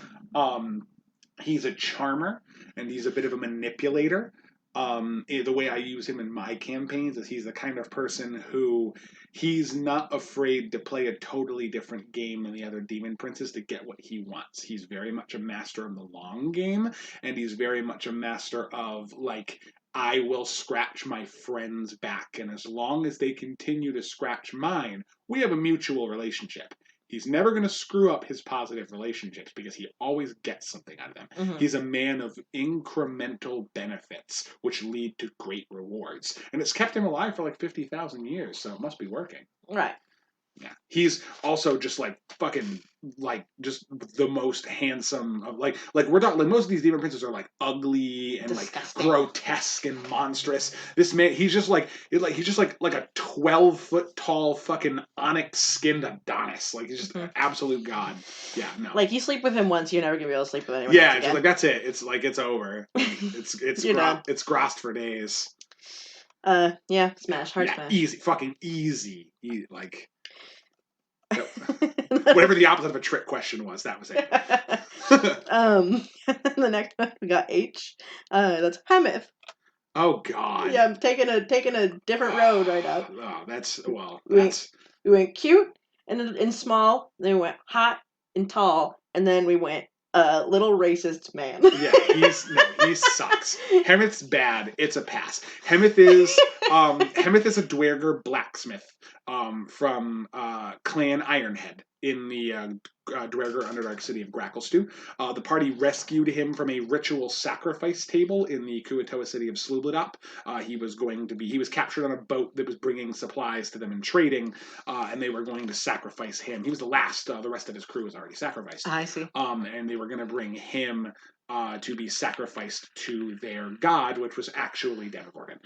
He's a charmer and he's a bit of a manipulator. The way I use him in my campaigns is he's the kind of person who he's not afraid to play a totally different game than the other demon princes to get what he wants. He's very much a master of the long game, and he's very much a master of, like, I will scratch my friends back, and as long as they continue to scratch mine, we have a mutual relationship. He's never going to screw up his positive relationships because he always gets something out of them. He's a man of incremental benefits, which lead to great rewards. And it's kept him alive for like 50,000 years, so it must be working. Right. Yeah. He's also just like fucking like just the most handsome of like we're talking like most of these demon princes are like ugly and disgusting. Like grotesque and monstrous. This man he's just like a 12-foot tall fucking onyx skinned Adonis. Like he's just an absolute god. Yeah, no. Like you sleep with him once, you're never gonna be able to sleep with anyone else again. It's just like that's it. It's like it's over. It's Grost for days. Yeah, smash, hard smash. Easy, fucking easy. Like whatever the opposite of a trick question was, that was it. The next one we got H. That's Hemeth. Oh God. Yeah, I'm taking a different road right now. Oh, that's we went cute and small, then we went hot and tall, and then we went little racist man. Yeah, he sucks. Hemeth's bad. It's a pass. Hemeth is a Dwerger blacksmith from Clan Ironhead in the Dwerger Underdark city of Gracklstew. The party rescued him from a ritual sacrifice table in the Kuatoa city of Slubladop. He was captured on a boat that was bringing supplies to them and trading, and they were going to sacrifice him. He was the last. The rest of his crew was already sacrificed. I see. And they were going to bring him to be sacrificed to their god, which was actually Demogorgon.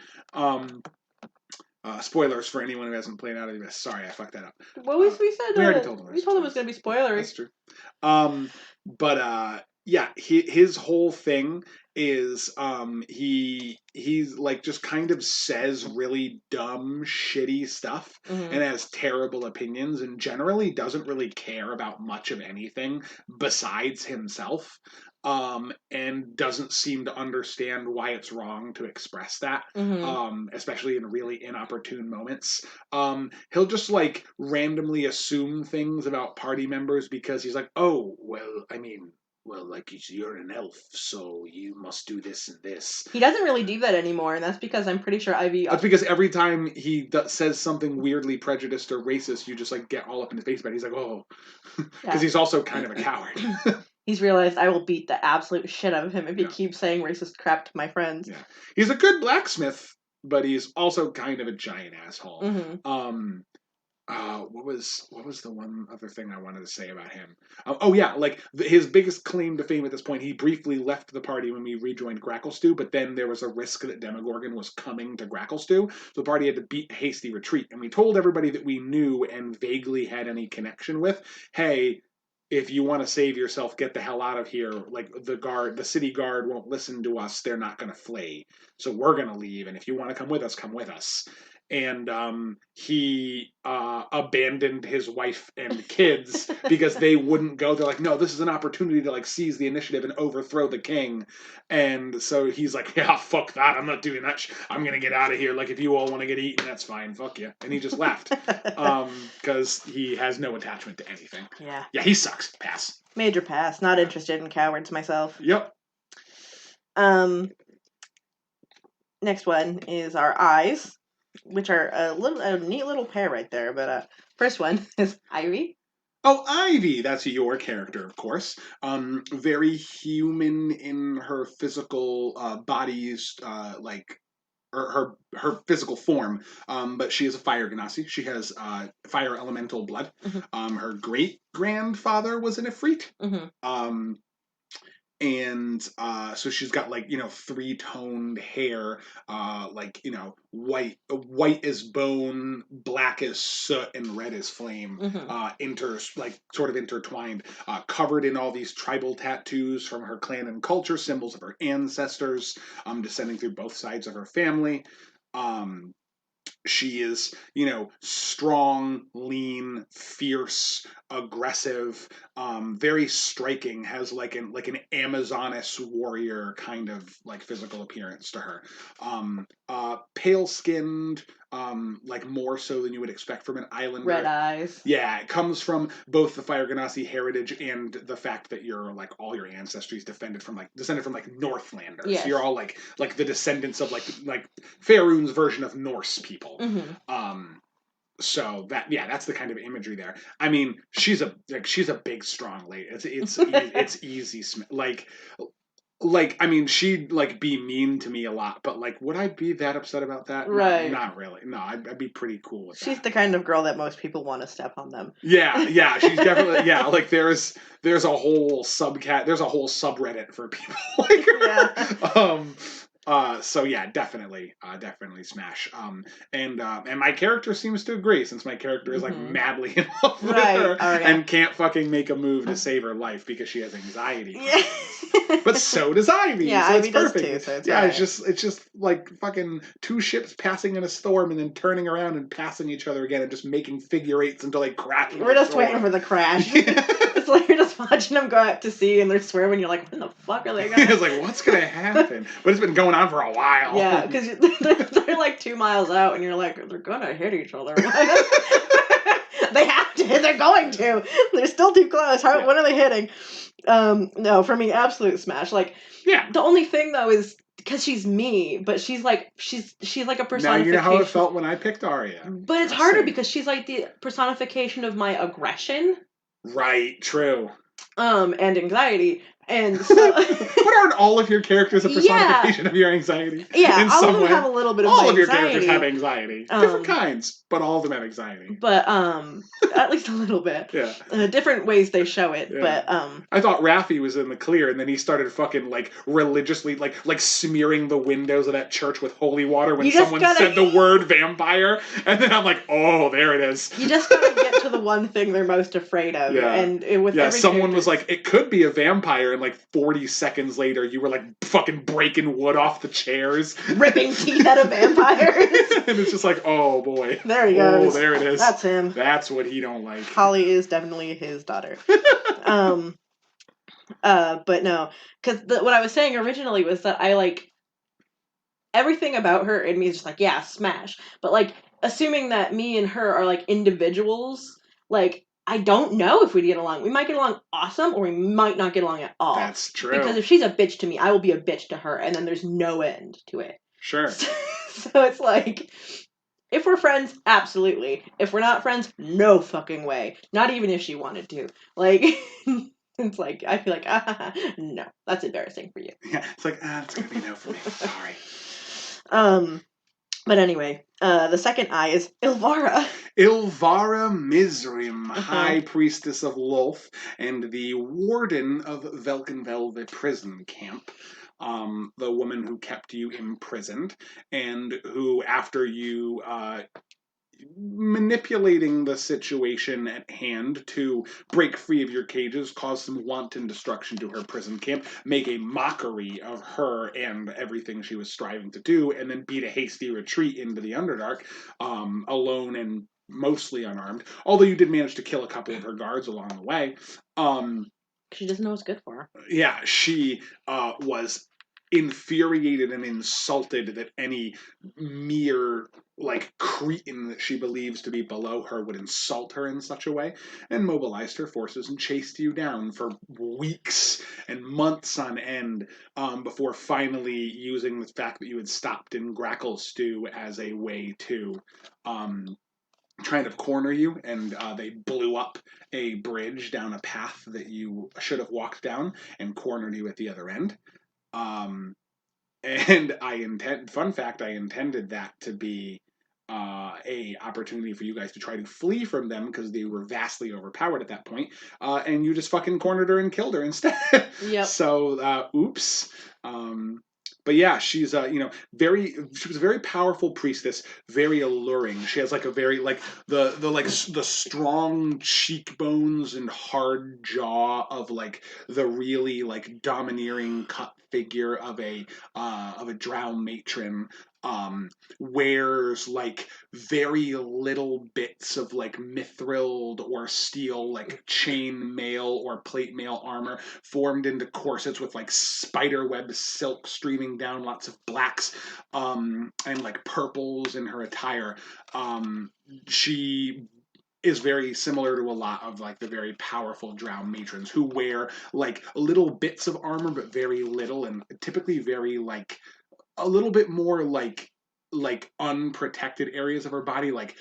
Spoilers for anyone who hasn't played Out of the Abyss. Sorry, I fucked that up. Well, we said we already told them. We told them it was going to be spoilery. That's true. Yeah, his whole thing is he's like just kind of says really dumb, shitty stuff and has terrible opinions and generally doesn't really care about much of anything besides himself. And doesn't seem to understand why it's wrong to express that, especially in really inopportune moments. He'll just like randomly assume things about party members because he's like, oh, well, I mean, like you're an elf, so you must do this and this. He doesn't really do that anymore, and that's because I'm pretty sure Ivy... That's because every time he says something weirdly prejudiced or racist, you just like get all up in his face about it. He's like, oh, because he's also kind of a coward. He's realized I will beat the absolute shit out of him if he keeps saying racist crap to my friends. Yeah. He's a good blacksmith, but he's also kind of a giant asshole. What was the one other thing I wanted to say about him? His biggest claim to fame at this point, he briefly left the party when we rejoined Gracklstew, but then there was a risk that Demogorgon was coming to Gracklstew, so the party had to beat a hasty retreat, and we told everybody that we knew and vaguely had any connection with, hey, if you want to save yourself, get the hell out of here. Like the city guard won't listen to us. They're not going to flee. So we're going to leave. And if you want to come with us, come with us. And he abandoned his wife and kids because they wouldn't go. They're like, no, this is an opportunity to like seize the initiative and overthrow the king. And so he's like, yeah, fuck that. I'm not doing that. I'm going to get out of here. Like, if you all want to get eaten, that's fine. Fuck you. And he just left because he has no attachment to anything. Yeah. Yeah, he sucks. Pass. Major pass. Not interested in cowards myself. Yep. Next one is our eyes. which are a neat little pair right there. But first one is Ivy. Oh, Ivy, that's your character, of course. Very human in her physical body's or her physical form. But she is a fire genasi. She has fire elemental blood. Mm-hmm. Her great grandfather was an Ifrit. Mm-hmm. Um, and so she's got like three-toned hair, like white as bone, black as soot, and red as flame, Mm-hmm. sort of intertwined, covered in all these tribal tattoos from her clan and culture, symbols of her ancestors, descending through both sides of her family. um she is, strong, lean, fierce, aggressive, very striking. Has like an Amazoness warrior kind of like physical appearance to her. Pale skinned, like more so than you would expect from an islander. Red eyes. Yeah, it comes from both the Fire Ganassi heritage and the fact that you're like all your ancestry is descended from like Northlanders. Yes. You're all like the descendants of like Faerun's version of Norse people. Mm-hmm. So that's the kind of imagery there. I mean, she's a big strong lady. It's easy. I mean, she'd like be mean to me a lot, but like, would I be that upset about that? Right. Not really. No, I'd be pretty cool with that. She's the kind of girl that most people want to step on them. Yeah, she's definitely like there's a whole there's a whole subreddit for people like her. Yeah. So yeah, definitely smash. And my character seems to agree, since my character is like madly in love with her and can't fucking make a move to save her life because she has anxiety. Yeah. But so does Ivy. Yeah, so Ivy it's perfect. does too. So it's yeah, right. It's just like fucking two ships passing in a storm and then turning around and passing each other again and just making figure eights until they crash. We're just waiting for the crash. Yeah. It's like you're just watching them go out to sea and they're swimming. You're like, when the fuck are they going? It's like, what's gonna happen? But it's been going on for a while. Yeah, because they're like 2 miles out and you're like, they're gonna hit each other. They have to. They're going to. They're still too close. When are they hitting? No, for me, absolute smash. Like, yeah. The only thing though is because she's me, but she's like a personification. Now you know how it felt when I picked Arya. But it's harder because she's like the personification of my aggression. Right. True. And anxiety. And so, but aren't all of your characters a personification of your anxiety? Yeah, in all of them have a little bit of all of your characters have anxiety, different kinds, but all of them have anxiety. But at least a little bit. Yeah, different ways they show it. Yeah. But I thought Raffi was in the clear, and then he started fucking like religiously like smearing the windows of that church with holy water when someone said the word vampire, and then I'm like, oh, there it is. You just gotta get to the one thing they're most afraid of. Yeah. And someone was like, it could be a vampire. And like 40 seconds later, you were like fucking breaking wood off the chairs, ripping teeth out of vampires, and it's just like, oh boy, there he goes. Oh, there it is. That's him. That's what he don't like. Holly is definitely his daughter. But no, because what I was saying originally was that I like everything about her in me is just like, yeah, smash. But like assuming that me and her are like individuals, like. I don't know if we'd get along. We might get along awesome, or we might not get along at all. That's true. Because if she's a bitch to me, I will be a bitch to her, and then there's no end to it. Sure. So it's like, if we're friends, absolutely. If we're not friends, no fucking way. Not even if she wanted to. Like, it's like, I feel like, no, that's embarrassing for you. Yeah, it's like, it's gonna be no for me. Sorry. But anyway, the second eye is Ilvara. Ilvara Mizrim, High Priestess of Lolth, and the Warden of Velkenvel, the prison camp. The woman who kept you imprisoned, and who, after you manipulating the situation at hand to break free of your cages, cause some wanton destruction to her prison camp, make a mockery of her and everything she was striving to do, and then beat a hasty retreat into the Underdark, alone and mostly unarmed. Although you did manage to kill a couple of her guards along the way. She doesn't know what's good for her. Yeah, she was infuriated and insulted that any mere like cretin that she believes to be below her would insult her in such a way, and mobilized her forces and chased you down for weeks and months on end, before finally using the fact that you had stopped in Grackle Stew as a way to kind of corner you, and they blew up a bridge down a path that you should have walked down and cornered you at the other end. Um, and fun fact, I intended that to be a opportunity for you guys to try to flee from them because they were vastly overpowered at that point, and you just fucking cornered her and killed her instead. Yep. So, oops. But yeah, she's she was a very powerful priestess, very alluring. She has like a very like the strong cheekbones and hard jaw of like the really like domineering cut figure of a drow matron. Wears like very little bits of like mithril or steel like chain mail or plate mail armor formed into corsets with like spider web silk streaming down, lots of blacks and like purples in her attire. She is very similar to a lot of like the very powerful drow matrons who wear like little bits of armor but very little, and typically very like a little bit more like unprotected areas of her body, like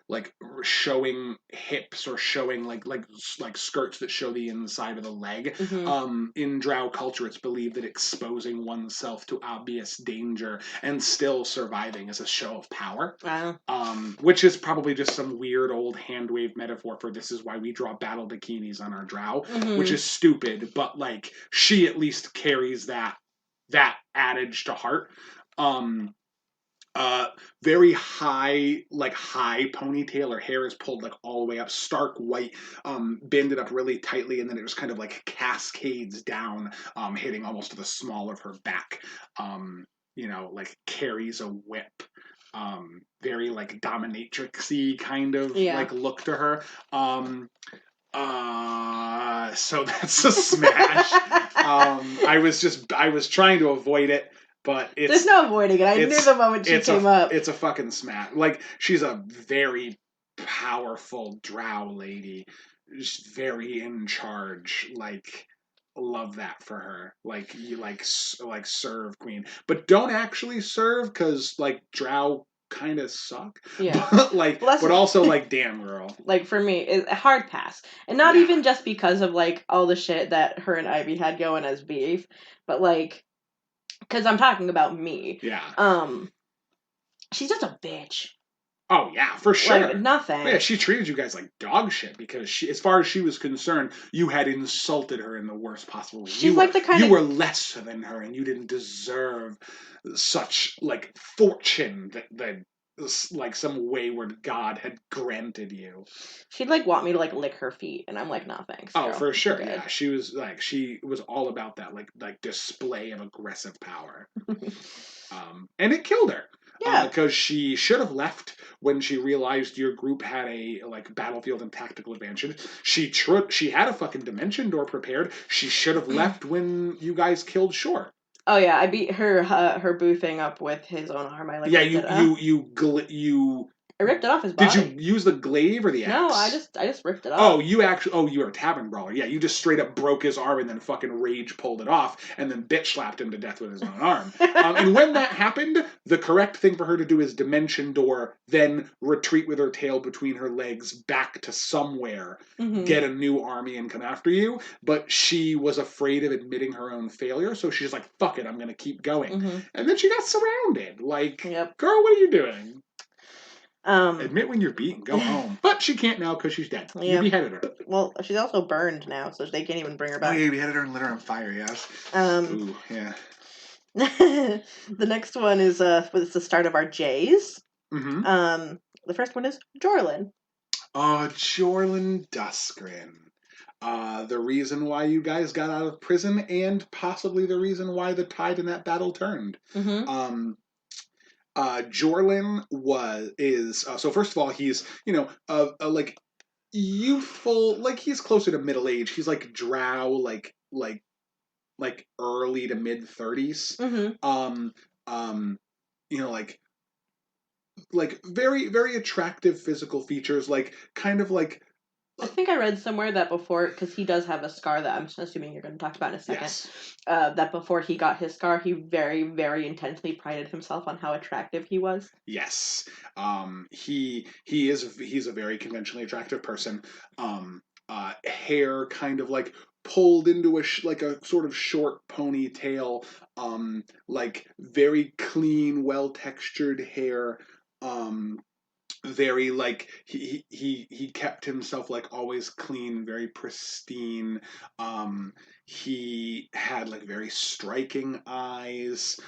like showing hips or showing like skirts that show the inside of the leg. In drow culture, it's believed that exposing oneself to obvious danger and still surviving is a show of power. Wow. Which is probably just some weird old hand wave metaphor for this is why we draw battle bikinis on our drow, which is stupid, but like she at least carries that adage to heart. Very high ponytail. Her hair is pulled like all the way up, stark white, banded up really tightly, and then it just kind of like cascades down, hitting almost to the small of her back. Like carries a whip. Very like dominatrixy kind of like look to her. So that's a smash. I was trying to avoid it, but there's no avoiding it. I knew the moment she came up. It's a fucking smash. Like she's a very powerful drow lady, just very in charge. Like love that for her. Like you like serve queen, but don't actually serve because like drow kind of suck. Yeah. But also like damn girl. Like for me, it's a hard pass, and not even just because of like all the shit that her and Ivy had going as beef, but like because I'm talking about me. Yeah. She's just a bitch. Oh yeah, for sure. Like nothing. Yeah, she treated you guys like dog shit because she, as far as she was concerned, you had insulted her in the worst possible way. She's like the kind you were lesser than her, and you didn't deserve such like fortune that like some wayward god had granted you. She'd like want me to like lick her feet, and I'm like, no thanks. Oh, for sure. Yeah, she was all about that like display of aggressive power. And it killed her. Yeah, because she should have left when she realized your group had a like battlefield and tactical advantage. She had a fucking dimension door prepared. She should have left when you guys killed Shore. Oh yeah, I beat her boo thing up with his own arm. I like you I ripped it off his body. Did you use the glaive or the axe? No, I just ripped it off. Oh, you were a tavern brawler. Yeah, you just straight up broke his arm and then fucking rage pulled it off and then bitch slapped him to death with his own arm. And when that happened, the correct thing for her to do is dimension door, then retreat with her tail between her legs back to somewhere, get a new army and come after you. But she was afraid of admitting her own failure, so she's like, fuck it, I'm going to keep going. And then she got surrounded. Like, girl, what are you doing? Admit when you're beaten, go home. But she can't now because she's dead. Yeah. You beheaded her. Well, she's also burned now, so they can't even bring her back. Oh yeah, you beheaded her and lit her on fire, yes. Ooh, yeah. The next one is it's the start of our J's. The first one is Jorlin. Jorlin Duskrin. The reason why you guys got out of prison and possibly the reason why the tide in that battle turned. Jorlin so first of all, he's like youthful, like he's closer to middle age. He's like drow, like early to mid 30s. Like like very, very attractive physical features, like kind of like I think I read somewhere that before, because he does have a scar that I'm assuming you're going to talk about in a second, yes, that before he got his scar, he very, very intensely prided himself on how attractive he was. yes. He's a very conventionally attractive person. Hair kind of like pulled into like a sort of short ponytail. Like very clean, well textured hair. Um, very like he kept himself like always clean, very pristine. He had like very striking eyes.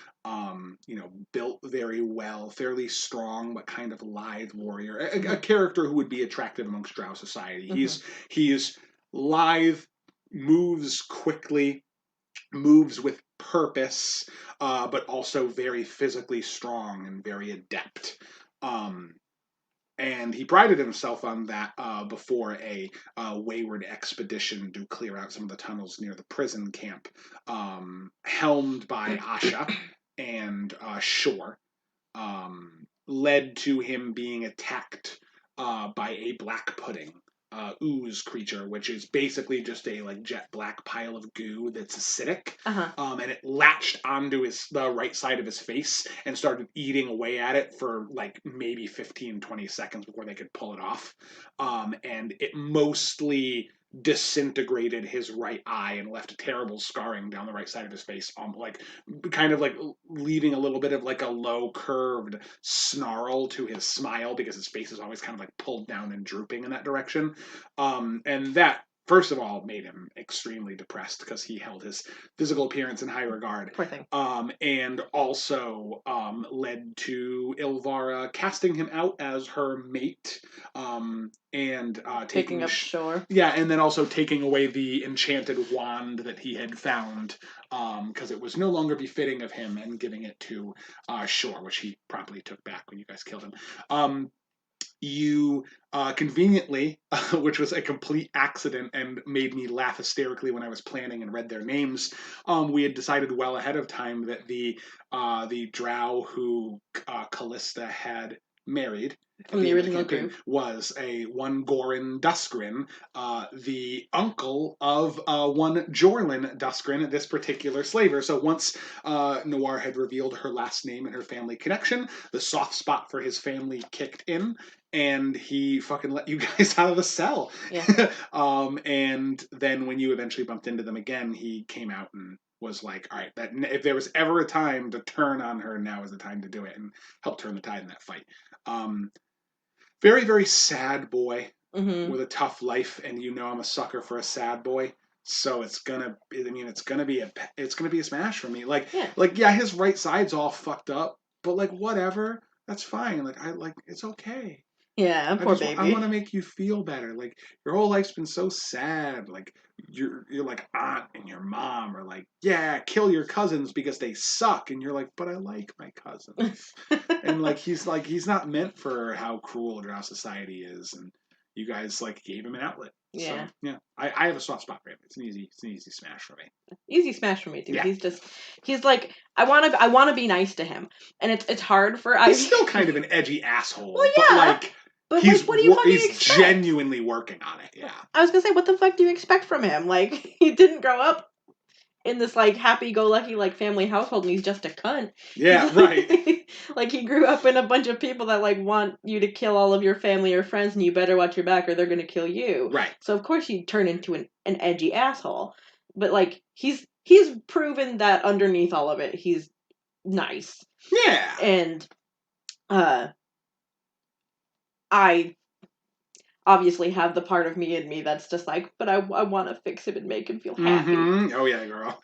Built very well, fairly strong, but kind of lithe warrior. A character who would be attractive amongst Drow society. Mm-hmm. He's lithe, moves quickly, moves with purpose, but also very physically strong and very adept. Um, and he prided himself on that before a wayward expedition to clear out some of the tunnels near the prison camp, helmed by Asha and Shore, led to him being attacked by a black pudding. Ooze creature, which is basically just a like jet black pile of goo that's acidic, Uh-huh. and it latched onto the right side of his face and started eating away at it for like maybe 15-20 seconds before they could pull it off, and it mostly disintegrated his right eye and left a terrible scarring down the right side of his face, like kind of like leaving a little bit of like a low curved snarl to his smile because his face is always kind of like pulled down and drooping in that direction. And that, first of all, made him extremely depressed because he held his physical appearance in high regard. Poor thing. And also led to Ilvara casting him out as her mate, and Picking up Shore. yeah, and then also taking away the enchanted wand that he had found, because it was no longer befitting of him, and giving it to Shore, which he promptly took back when you guys killed him. You conveniently, which was a complete accident and made me laugh hysterically when I was planning and read their names, we had decided well ahead of time that the Drow who Callista had married From the original group was one Goran Duskrin, the uncle of one Jorlin Duskrin, this particular slaver. So once Noir had revealed her last name and her family connection, the soft spot for his family kicked in, and he fucking let you guys out of the cell. Yeah. And then when you eventually bumped into them again, he came out and was like, all right, that if there was ever a time to turn on her, now is the time to do it, and help turn the tide in that fight. Very, very sad boy with a tough life, and I'm a sucker for a sad boy. So it's gonna be a smash for me. Yeah, his right side's all fucked up, but like whatever, that's fine. It's okay. Yeah, poor baby. I want to make you feel better. Like your whole life's been so sad. Like you're like aunt and your mom are like, yeah, kill your cousins because they suck, and you're like, but I like my cousins. And like he's not meant for how cruel Drow society is, and you guys like gave him an outlet. Yeah. So, yeah. I have a soft spot for him. It's an easy smash for me. Easy smash for me too. Yeah. He's like I want to be nice to him, and it's hard for He's still kind of an edgy asshole. Well, yeah. But what do you expect? Genuinely working on it. Yeah. I was gonna say, what the fuck do you expect from him? Like he didn't grow up in this like happy-go-lucky like family household, and he's just a cunt. Yeah, right. Like he grew up in a bunch of people that like want you to kill all of your family or friends, and you better watch your back or they're gonna kill you. Right. So of course you turn into an edgy asshole. But like he's proven that underneath all of it, he's nice. Yeah. And I obviously have the part of me in me that's just like, but I want to fix him and make him feel happy. Mm-hmm. Oh yeah, girl.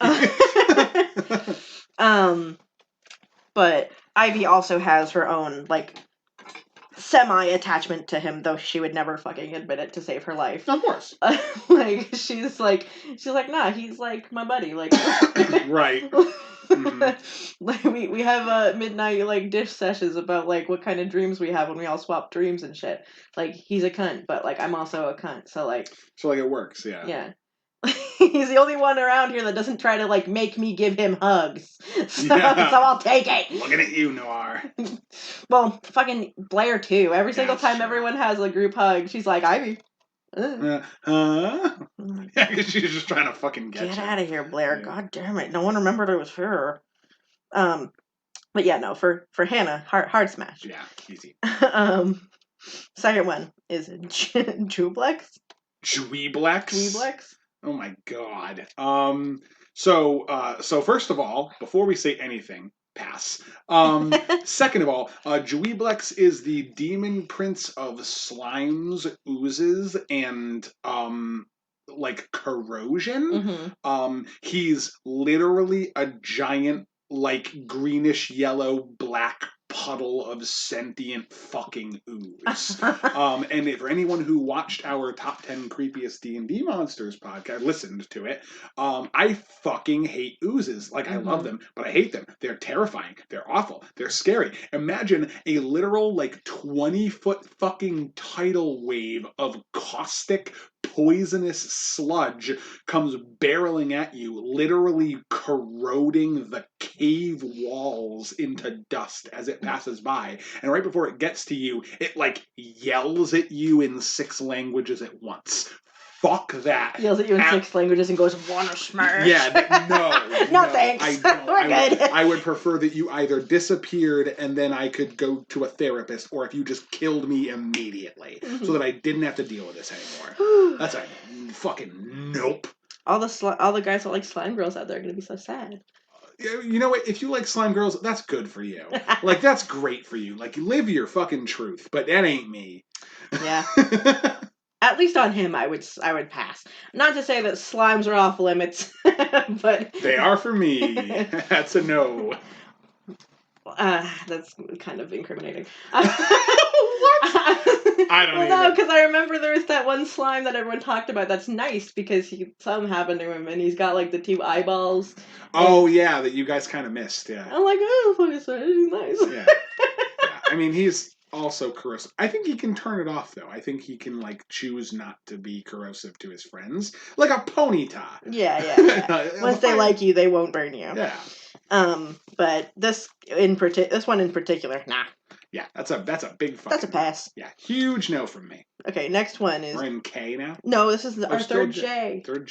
But Ivy also has her own like semi-attachment to him, though she would never fucking admit it to save her life. Of course. Like she's like nah, he's like my buddy, like right. Mm-hmm. Like we have midnight like dish sessions about like what kind of dreams we have when we all swap dreams and shit. Like he's a cunt, but like I'm also a cunt, so it works. Yeah. He's the only one around here that doesn't try to, like, make me give him hugs. So, Yeah. so I'll take it. Looking at you, Noir. Well, fucking Blair, too. Every single That's time true. everyone has a group hug, she's like, Ivy. Huh? Yeah, because she's just trying to fucking get you. Out of here, Blair. Yeah. God damn it. No one remembered it was her. But yeah, no, for Hannah, hard smash. Yeah, easy. Second one is Jublex. Dweeblex? Oh my god. So first of all, before we say anything, pass. Second of all, Dweeblex is the demon prince of slimes, oozes, and like corrosion. Mm-hmm. He's literally a giant, like greenish yellow black puddle of sentient fucking ooze. And for anyone who watched our top 10 creepiest D&D monsters podcast, listened to it, I fucking hate oozes. Like, I love them, but I hate them. They're terrifying. They're awful. They're scary. Imagine a literal, like, 20-foot fucking tidal wave of caustic, poisonous sludge comes barreling at you, literally corroding the cave walls into dust as it passes by. And right before it gets to you, it like yells at you in 6 languages at once. Fuck that. Yells at you in 6 languages and goes, "Wanna smash?" Yeah, no, thanks. I don't. We're good. I would prefer that you either disappeared and then I could go to a therapist, or if you just killed me immediately, so that I didn't have to deal with this anymore. That's a fucking nope. All the guys that like slime girls out there are gonna be so sad. You know what? If you like slime girls, that's good for you. Like, that's great for you. Like, live your fucking truth. But that ain't me. Yeah. At least on him, I would pass. Not to say that slimes are off limits, but they are for me. That's a no. That's kind of incriminating. What? I don't know. No, because I remember there was that one slime that everyone talked about that's nice because something happened to him and he's got like the 2 eyeballs. Oh, yeah, that you guys kind of missed, yeah. I'm like, oh, fucking sorry, he's nice. Yeah. I mean, he's also corrosive. I think he can turn it off, though. I think he can, like, choose not to be corrosive to his friends. Like a ponyta. Yeah. Once they like you, they won't burn you. Yeah. But this one in particular, nah. Yeah, that's a big fucking... That's a pass. Yeah, huge no from me. Okay, next one is... We're in K now? No, this is our third J. Third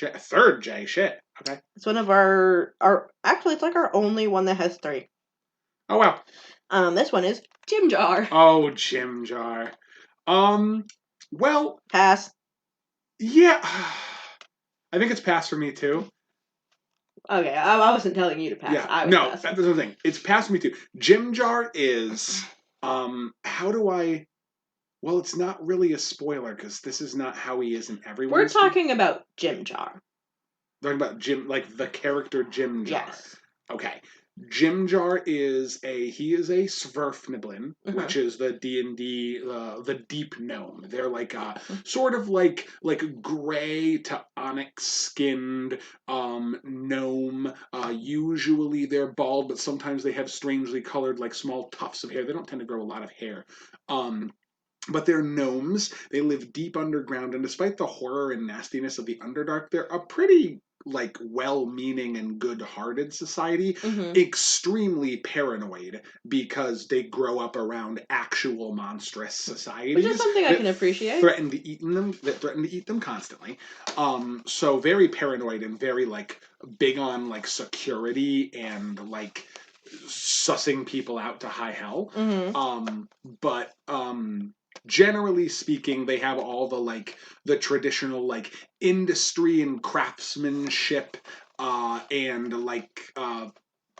J, shit. Okay. It's one of our... Actually, it's like our only one that has 3. Oh, wow. This one is Jim Jar. Oh, Jim Jar. Well... Pass. Yeah. I think it's pass for me, too. Okay, I wasn't telling you to pass. Yeah, no, that's the thing. It's pass for me, too. Jim Jar is... how do I... Well, it's not really a spoiler, because this is not how he is in everyone. We're talking about Jim Jar. Talking about Jim, like the character Jim Jar. Yes. Okay. Jim Jar is a Sverfniblin, which is the D&D, the deep gnome. They're like sort of like gray to onyx-skinned gnome. Usually they're bald, but sometimes they have strangely colored like small tufts of hair. They don't tend to grow a lot of hair. But they're gnomes. They live deep underground, and despite the horror and nastiness of the Underdark, they're a pretty like well-meaning and good-hearted society, extremely paranoid because they grow up around actual monstrous societies, which is something I can appreciate. Threaten to eat them constantly. So very paranoid and very like big on like security and like sussing people out to high hell. But generally speaking, they have all the traditional like industry and craftsmanship and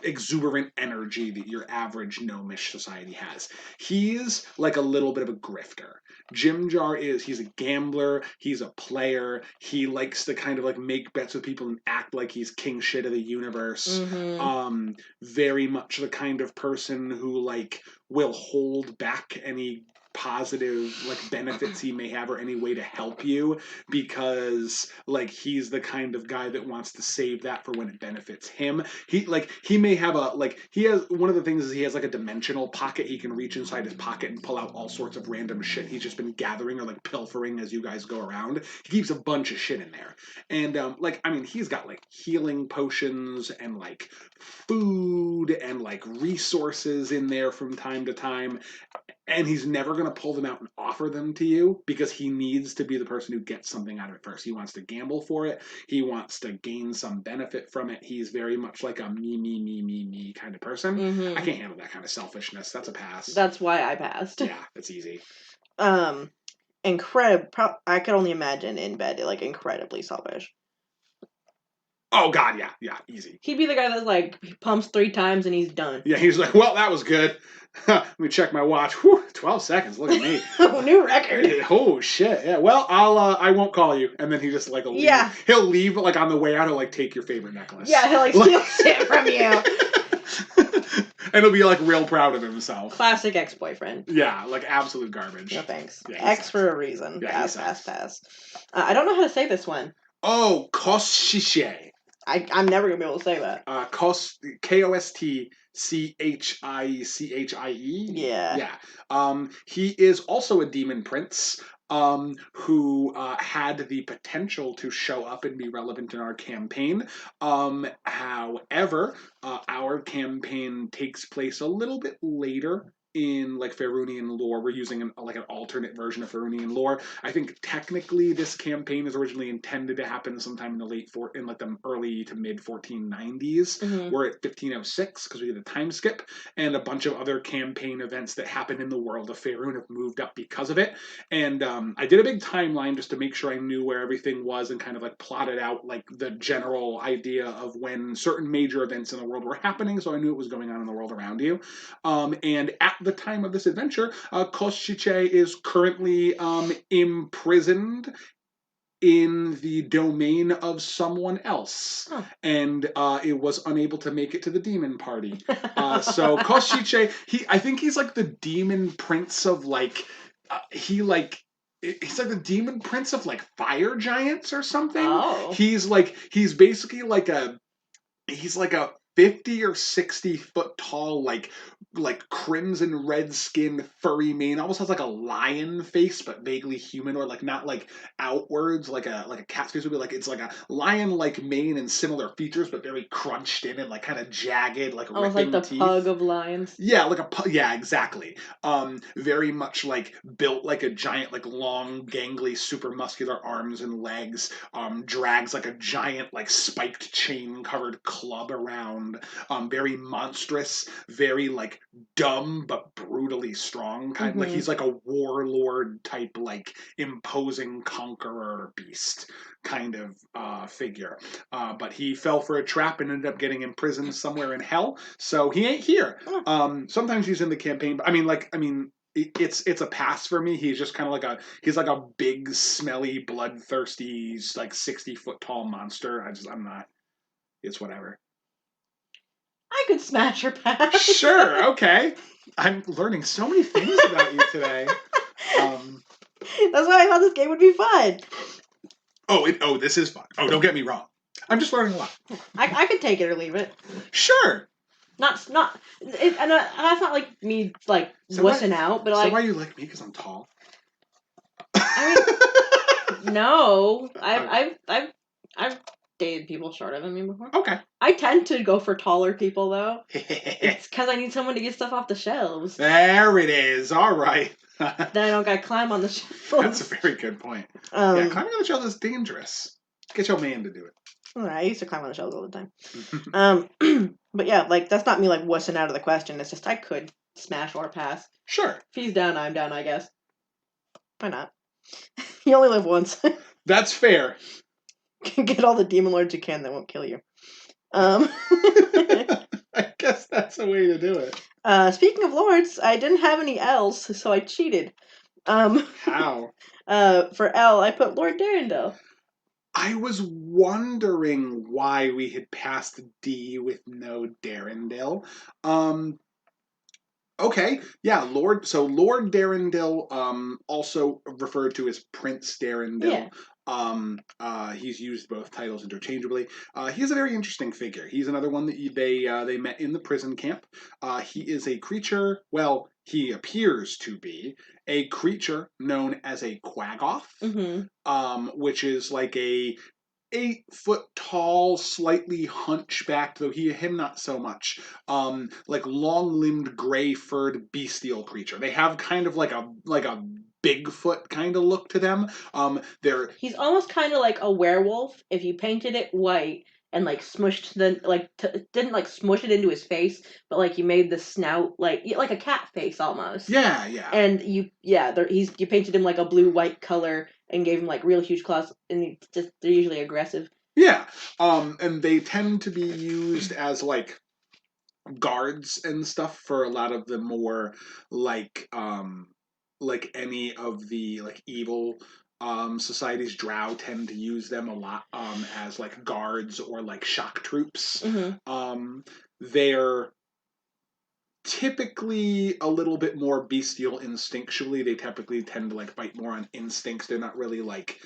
exuberant energy that your average gnomish society has. He's like a little bit of a grifter. Jim Jar he's a gambler, he's a player, he likes to kind of like make bets with people and act like he's king shit of the universe. Very much the kind of person who like will hold back any positive like benefits he may have or any way to help you, because like he's the kind of guy that wants to save that for when it benefits him. He may have a he has one of the things is he has like a dimensional pocket. He can reach inside his pocket and pull out all sorts of random shit he's just been gathering or like pilfering as you guys go around. He keeps a bunch of shit in there. And he's got like healing potions and like food and like resources in there from time to time, and he's never going to pull them out and offer them to you because he needs to be the person who gets something out of it first. He wants to gamble for it. He wants to gain some benefit from it. He's very much like a me kind of person. Mm-hmm. I can't handle that kind of selfishness. That's a pass. That's why I passed. Yeah, it's easy. I could only imagine in bed, like, incredibly selfish. Oh, God, yeah, easy. He'd be the guy that, like, pumps 3 times and he's done. Yeah, he's like, well, that was good. Let me check my watch. Whew, 12 seconds. Look at me. New record. Oh, shit. Yeah, well, I won't call you. And then he just, like, leave. Yeah. He'll leave, like, on the way out, he'll, like, take your favorite necklace. Yeah, he'll, like, steal shit from you. And he'll be, like, real proud of himself. Classic ex-boyfriend. Yeah, like, absolute garbage. No thanks. Yeah, Ex for a reason. Yeah, pass. I don't know how to say this one. Oh, Kostchiche. I'm never going to be able to say that. Kostchichie. Yeah. Yeah. He is also a demon prince who had the potential to show up and be relevant in our campaign. However, our campaign takes place a little bit later in like Faerunian lore. We're using an alternate version of Faerunian lore. I think technically this campaign is originally intended to happen sometime in the early to mid 1490s. Mm-hmm. We're at 1506 because we did a time skip, and a bunch of other campaign events that happen in the world of Faerun have moved up because of it. And I did a big timeline just to make sure I knew where everything was and kind of like plotted out like the general idea of when certain major events in the world were happening, so I knew what was going on in the world around you. And at the time of this adventure, Kostchiche is currently imprisoned in the domain of someone else. Huh. And it was unable to make it to the demon party. So Kostchiche, I think he's like the demon prince of like, he's like the demon prince of like fire giants or something. Oh. He's basically like a 50 or 60 foot tall, like crimson red skin, furry mane, almost has like a lion face, but vaguely human, or like not like outwards, like a cat's face would be like, it's like a lion-like mane and similar features, but very crunched in and like kind of jagged, like almost ripping like the teeth. pug of lions. Yeah, yeah, exactly. Very much like built like a giant, like long, gangly, super muscular arms and legs. Drags like a giant, like spiked chain covered club around. Very monstrous, very like dumb but brutally strong kind. Like he's like a warlord type, like imposing conqueror beast kind of figure. But he fell for a trap and ended up getting imprisoned somewhere in hell. So he ain't here. Sometimes he's in the campaign, but I mean. It's a pass for me. He's just kind of he's like a big, smelly, bloodthirsty, like 60-foot tall monster. I'm not. It's whatever. I could smash your pass. Sure, okay. I'm learning so many things about you today. That's why I thought this game would be fun. Oh, this is fun. Oh, don't get me wrong. I'm just learning a lot. I could take it or leave it. Sure. That's not like me like wussing out, but like. So why you like me? Because I'm tall. I mean, no, I've dated people shorter than me before. Okay. I tend to go for taller people though. It's because I need someone to get stuff off the shelves. There it is. All right. Then I don't gotta climb on the shelves. That's a very good point. Yeah, climbing on the shelves is dangerous. Get your man to do it. I used to climb on the shelves all the time. But yeah, like that's not me like wussing out of the question. It's just I could smash or pass. Sure. If he's down, I'm down, I guess. Why not? You only live once. That's fair. Get all the demon lords you can that won't kill you. I guess that's a way to do it. Speaking of lords, I didn't have any L's, so I cheated. How? For L, I put Lord Darendelle. I was wondering why we had passed D with no Darendelle. Okay, yeah, Lord. So Lord Darendil, also referred to as Prince Yeah. Darendil. He's used both titles interchangeably. He is a very interesting figure. He's another one that they met in the prison camp. He is a creature. Well, he appears to be a creature known as a quaggoth, Mm-hmm. which is like a 8 foot tall, slightly hunchbacked, though him not so much. Like long limbed, gray furred bestial creature. They have kind of like a Bigfoot kind of look to them. They're He's almost kind of like a werewolf if you painted it white and like smushed didn't like smush it into his face, but like you made the snout like a cat face almost. yeah, yeah. And you painted him like a blue white color and gave him like real huge claws, and they're usually aggressive. Yeah, and they tend to be used as like guards and stuff for a lot of the more like any of the like evil societies. Drow tend to use them a lot as like guards or like shock troops. Mm-hmm. They're typically a little bit more bestial instinctually. They typically tend to like bite more on instincts. They're not really like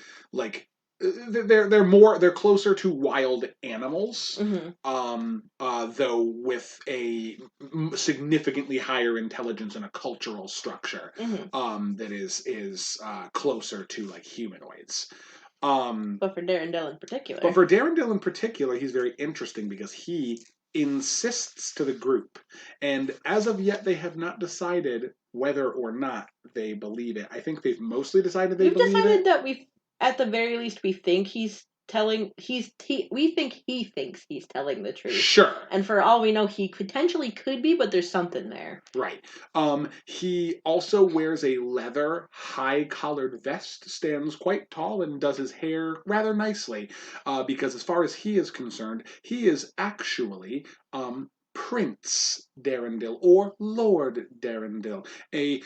they're closer to wild animals, Mm-hmm. though with a significantly higher intelligence and a cultural structure Mm-hmm. that is closer to like humanoids. But for Darendelle in particular, But for Darendil in particular, he's very interesting because he insists to the group. And as of yet, they have not decided whether or not they believe it. I think they've mostly decided they we've believe decided it. that at the very least, we think we think he thinks he's telling the truth. Sure. And for all we know, he potentially could be, but there's something there. Right. He also wears a leather, high-collared vest, stands quite tall, and does his hair rather nicely. Because as far as he is concerned, he is actually Prince Darendil or Lord Darendil, a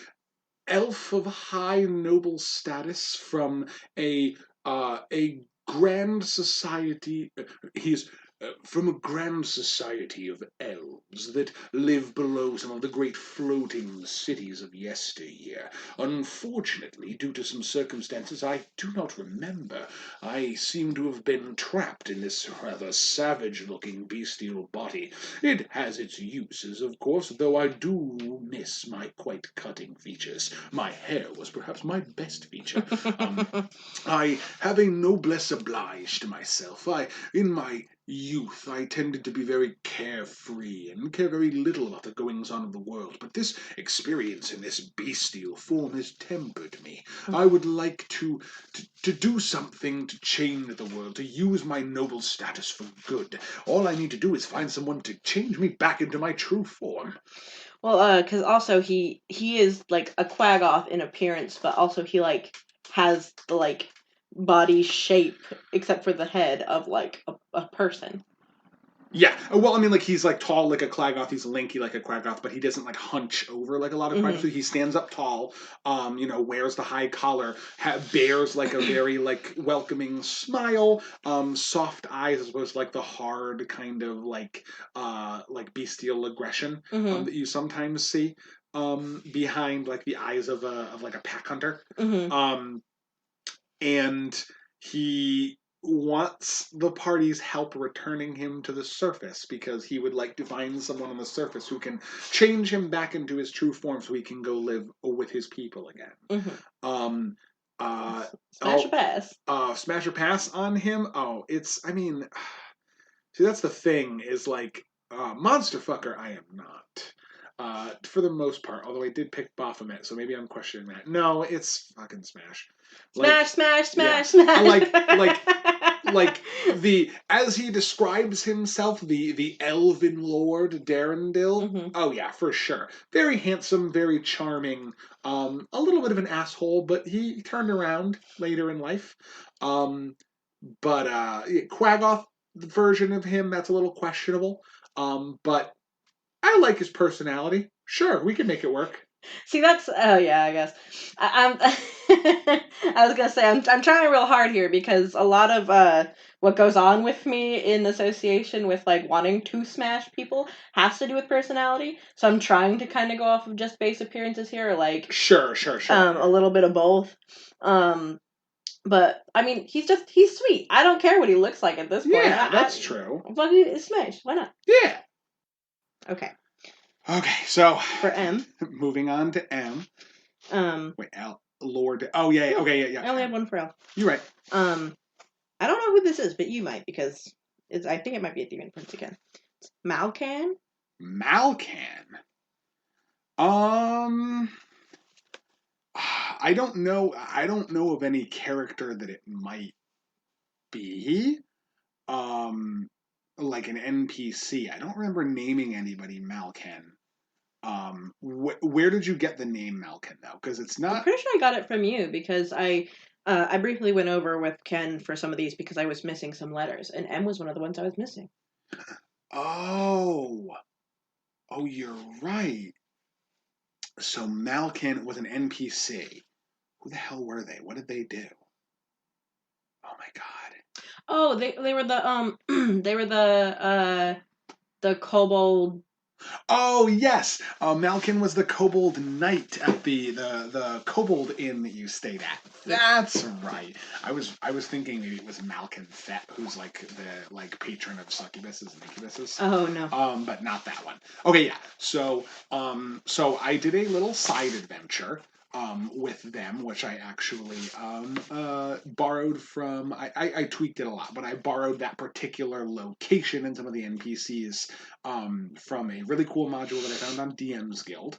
elf of high noble status from a grand society. He's from a grand society of elves that live below some of the great floating cities of yesteryear. Unfortunately, due to some circumstances I do not remember, I seem to have been trapped in this rather savage-looking bestial body. It has its uses, of course, though I do miss my quite cutting features. My hair was perhaps my best feature. I have a noblesse oblige to myself. In my youth, I tended to be very carefree and care very little about the goings on of the world, but this experience in this bestial form has tempered me. I would like to do something to change the world, to use my noble status for good. All I need to do is find someone to change me back into my true form. Well, because also he is like a quaggoth in appearance, but also he like has the like body shape, except for the head of like a person. Yeah, well, I mean, like he's like tall like a Quaggoth, he's lanky like a Quaggoth, but he doesn't like hunch over like a lot of Quaggoths. Mm-hmm. So he stands up tall, wears the high collar, bears like a very like welcoming smile, soft eyes as opposed to like the hard kind of like bestial aggression Mm-hmm. that you sometimes see behind like the eyes of like a pack hunter. Mm-hmm. Um, and he wants the party's help returning him to the surface because he would like to find someone on the surface who can change him back into his true form so he can go live with his people again. Mm-hmm. Um, Smash a pass. Smash or pass on him. Oh, I mean, see, that's the thing is like, monster fucker. I am not. For the most part, although I did pick Baphomet, so maybe I'm questioning that. No, it's fucking Smash. Like, Smash, yeah, smash, smash. like the as he describes himself, the elven lord Darendil. Mm-hmm. Oh yeah, for sure. Very handsome, very charming. A little bit of an asshole, but he turned around later in life. Um, but Quaggoth version of him that's a little questionable. But I like his personality. Sure, we can make it work. See, that's oh yeah, I guess. I was gonna say I'm trying real hard here because a lot of what goes on with me in association with like wanting to smash people has to do with personality. So I'm trying to kind of go off of just base appearances here, or like Sure. a little bit of both. But I mean, he's sweet. I don't care what he looks like at this point. Yeah, that's true. Fucking smash. Why not? Yeah. Okay. Okay, so For M. moving on to M. Wait, L. Lord. Oh yeah. No, Okay, yeah. I only have one for L. You're right. I don't know who this is, but you might because I think it might be a demon prince again. It's Malcan. Malcan. I don't know. I don't know of any character that it might be. Like an NPC. I don't remember naming anybody Malcan. Where did you get the name Malcan though? Because it's I'm not. pretty sure I got it from you because I briefly went over with Ken for some of these because I was missing some letters, and M was one of the ones I was missing. Oh, you're right. So Malcan was an NPC. Who the hell were they? What did they do? Oh my god. Oh, they were the they were the kobold. Oh yes, Malkin was the kobold knight at the kobold inn that you stayed at. That's right. I was thinking maybe it was Malkin Fett, who's like the patron of succubuses and incubuses. Oh no. But not that one. Okay, yeah. So I did a little side adventure with them, which I actually borrowed from. I tweaked it a lot, but I borrowed that particular location and some of the NPCs from a really cool module that I found on DM's Guild.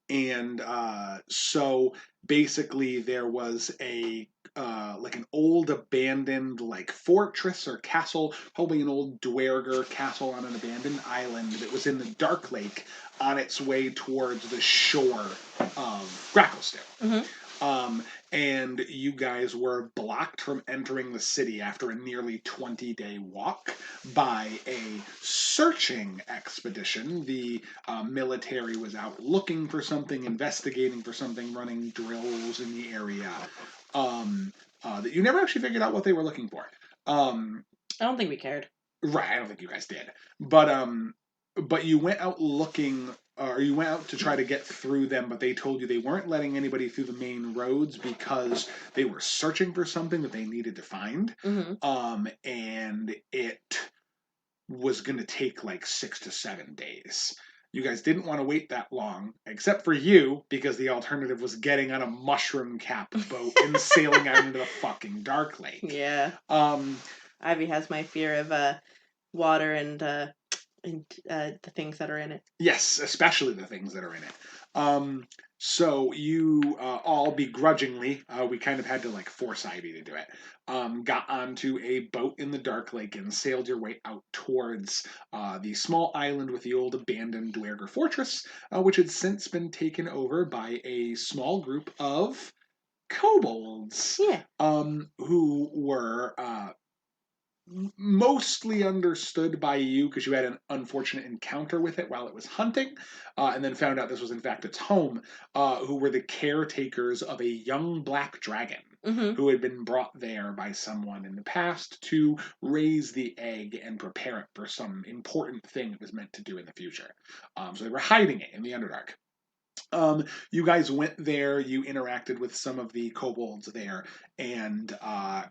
And so basically there was a like an old abandoned like fortress or castle, probably an old Dwerger castle on an abandoned island that was in the Dark Lake on its way towards the shore of Gracklestone. Mm-hmm. And you guys were blocked from entering the city after a nearly 20-day walk by a searching expedition. The military was out looking for something, investigating for something, running drills in the area. That you never actually figured out what they were looking for. I don't think we cared. Right, I don't think you guys did. But you went out looking, or you went out to try to get through them, but they told you they weren't letting anybody through the main roads because they were searching for something that they needed to find. Mm-hmm. And it was going to take like 6 to 7 days. You guys didn't want to wait that long, except for you, because the alternative was getting on a mushroom cap boat and sailing out into the fucking Dark Lake. Yeah. Ivy has my fear of water and the things that are in it. Yes, especially the things that are in it. So you all begrudgingly, we kind of had to like force Ivy to do it. Got onto a boat in the Dark Lake and sailed your way out towards the small island with the old abandoned Dwerger fortress, which had since been taken over by a small group of kobolds. Yeah. Who were mostly understood by you because you had an unfortunate encounter with it while it was hunting, and then found out this was in fact its home, who were the caretakers of a young black dragon who had been brought there by someone in the past to raise the egg and prepare it for some important thing it was meant to do in the future. So they were hiding it in the Underdark. You guys went there, you interacted with some of the kobolds there, and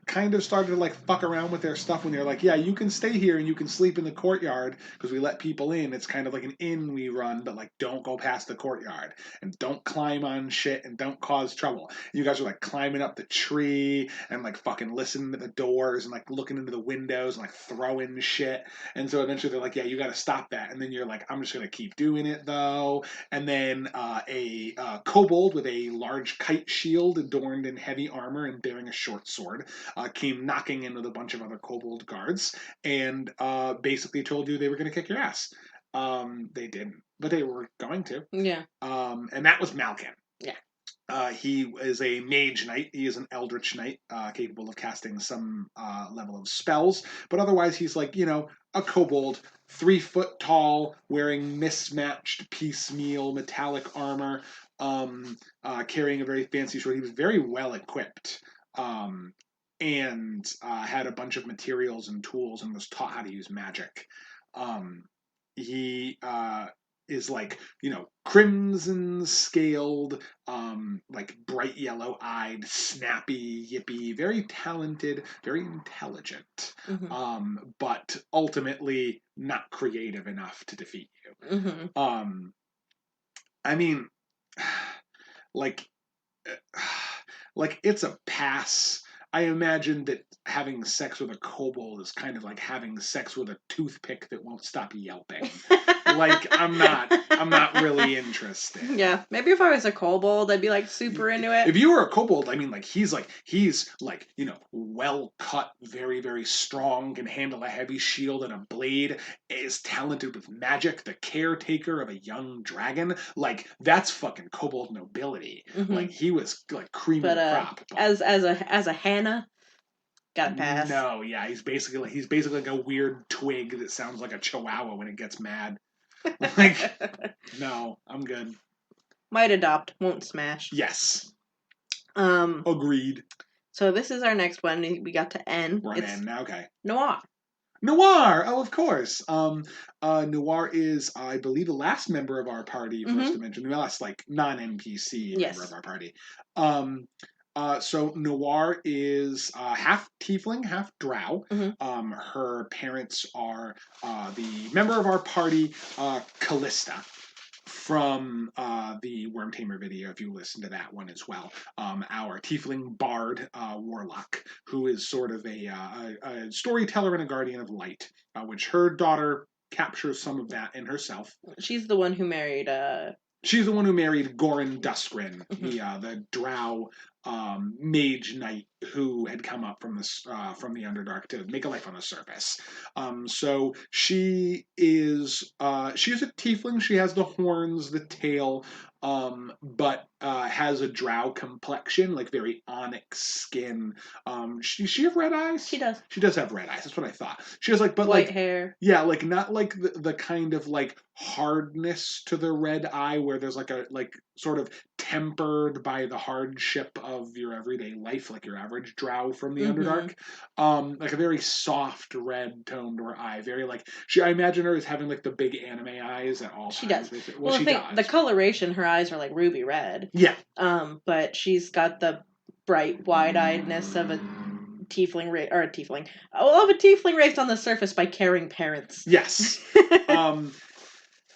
kind of started to like fuck around with their stuff when they're like, yeah, you can stay here and you can sleep in the courtyard because we let people in. It's kind of like an inn we run, but like don't go past the courtyard and don't climb on shit and don't cause trouble. You guys are like climbing up the tree and like fucking listening to the doors and like looking into the windows and like throwing shit. And so eventually they're like, yeah, you got to stop that. And then you're like, I'm just going to keep doing it though. And then a kobold with a large kite shield adorned in heavy armor and bearing a short sword came knocking in with a bunch of other kobold guards and basically told you they were going to kick your ass. They didn't, but they were going to. Yeah. And that was Malkin. Yeah. He is a mage knight. He is an eldritch knight, capable of casting some level of spells. But otherwise, he's like, a kobold, 3 foot tall, wearing mismatched piecemeal metallic armor, carrying a very fancy sword. He was very well equipped. And had a bunch of materials and tools and was taught how to use magic. He is like, crimson scaled, like bright yellow eyed, snappy, yippy, very talented, very intelligent, but ultimately not creative enough to defeat you. I mean, like, like it's a pass. I imagine that having sex with a kobold is kind of like having sex with a toothpick that won't stop yelping. Like I'm not really interested. Yeah, maybe if I was a kobold, I'd be like super into it. If you were a kobold, I mean, like he's well cut, very very strong, can handle a heavy shield and a blade, is talented with magic, the caretaker of a young dragon. Like that's fucking kobold nobility. Like he was like cream of the crop. But as a Hannah, gotta pass. No, yeah, he's basically like a weird twig that sounds like a chihuahua when it gets mad. Like, no, I'm good. Might adopt, won't smash. Yes. Agreed. So this is our next one. We got to N. We're on N now. Okay. Noir. Noir. Oh, of course. Noir is, I believe, the last member of our party. First to mention, the last like non-NPC member of our party. So Noir is half tiefling, half drow. Her parents are the member of our party, Callista, from the Worm Tamer video, if you listen to that one as well. Our tiefling bard, Warlock, who is sort of a storyteller and a guardian of light, which her daughter captures some of that in herself. She's the one who married She's the one who married Goran Duskrin, the Drow mage knight who had come up from the Underdark to make a life on the surface. So she's a tiefling. She has the horns, the tail, but has a Drow complexion, like very onyx skin. She have red eyes? She does. She does have red eyes. That's what I thought. She has white hair. Yeah, like not like the kind of like hardness to the red eye where there's like a sort of tempered by the hardship of your everyday life, like your average drow from the Underdark. Like a very soft red tone to her eye. Very like I imagine her as having like the big anime eyes at all times. Does. Well, she does. The coloration, her eyes are like ruby red. Yeah. But she's got the bright, wide-eyedness of a tiefling or a tiefling. Of a tiefling raised on the surface by caring parents. Yes.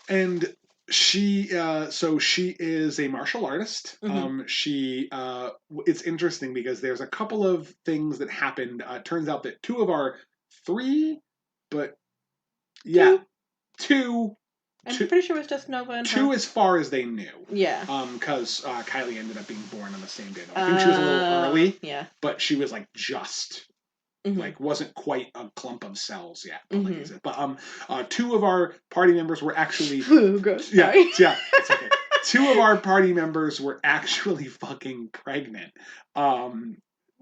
And she is a martial artist. It's interesting because there's a couple of things that happened. Turns out that 2 of our 3, but yeah, 2. I'm pretty sure it was just Nova and 2 her. as far as they knew. Yeah. Because Kylie ended up being born on the same day. I think she was a little early. Yeah. But she was like just. Like wasn't quite a clump of cells yet, but 2 of our party members were actually yeah. It's okay. 2 of our party members were actually fucking pregnant.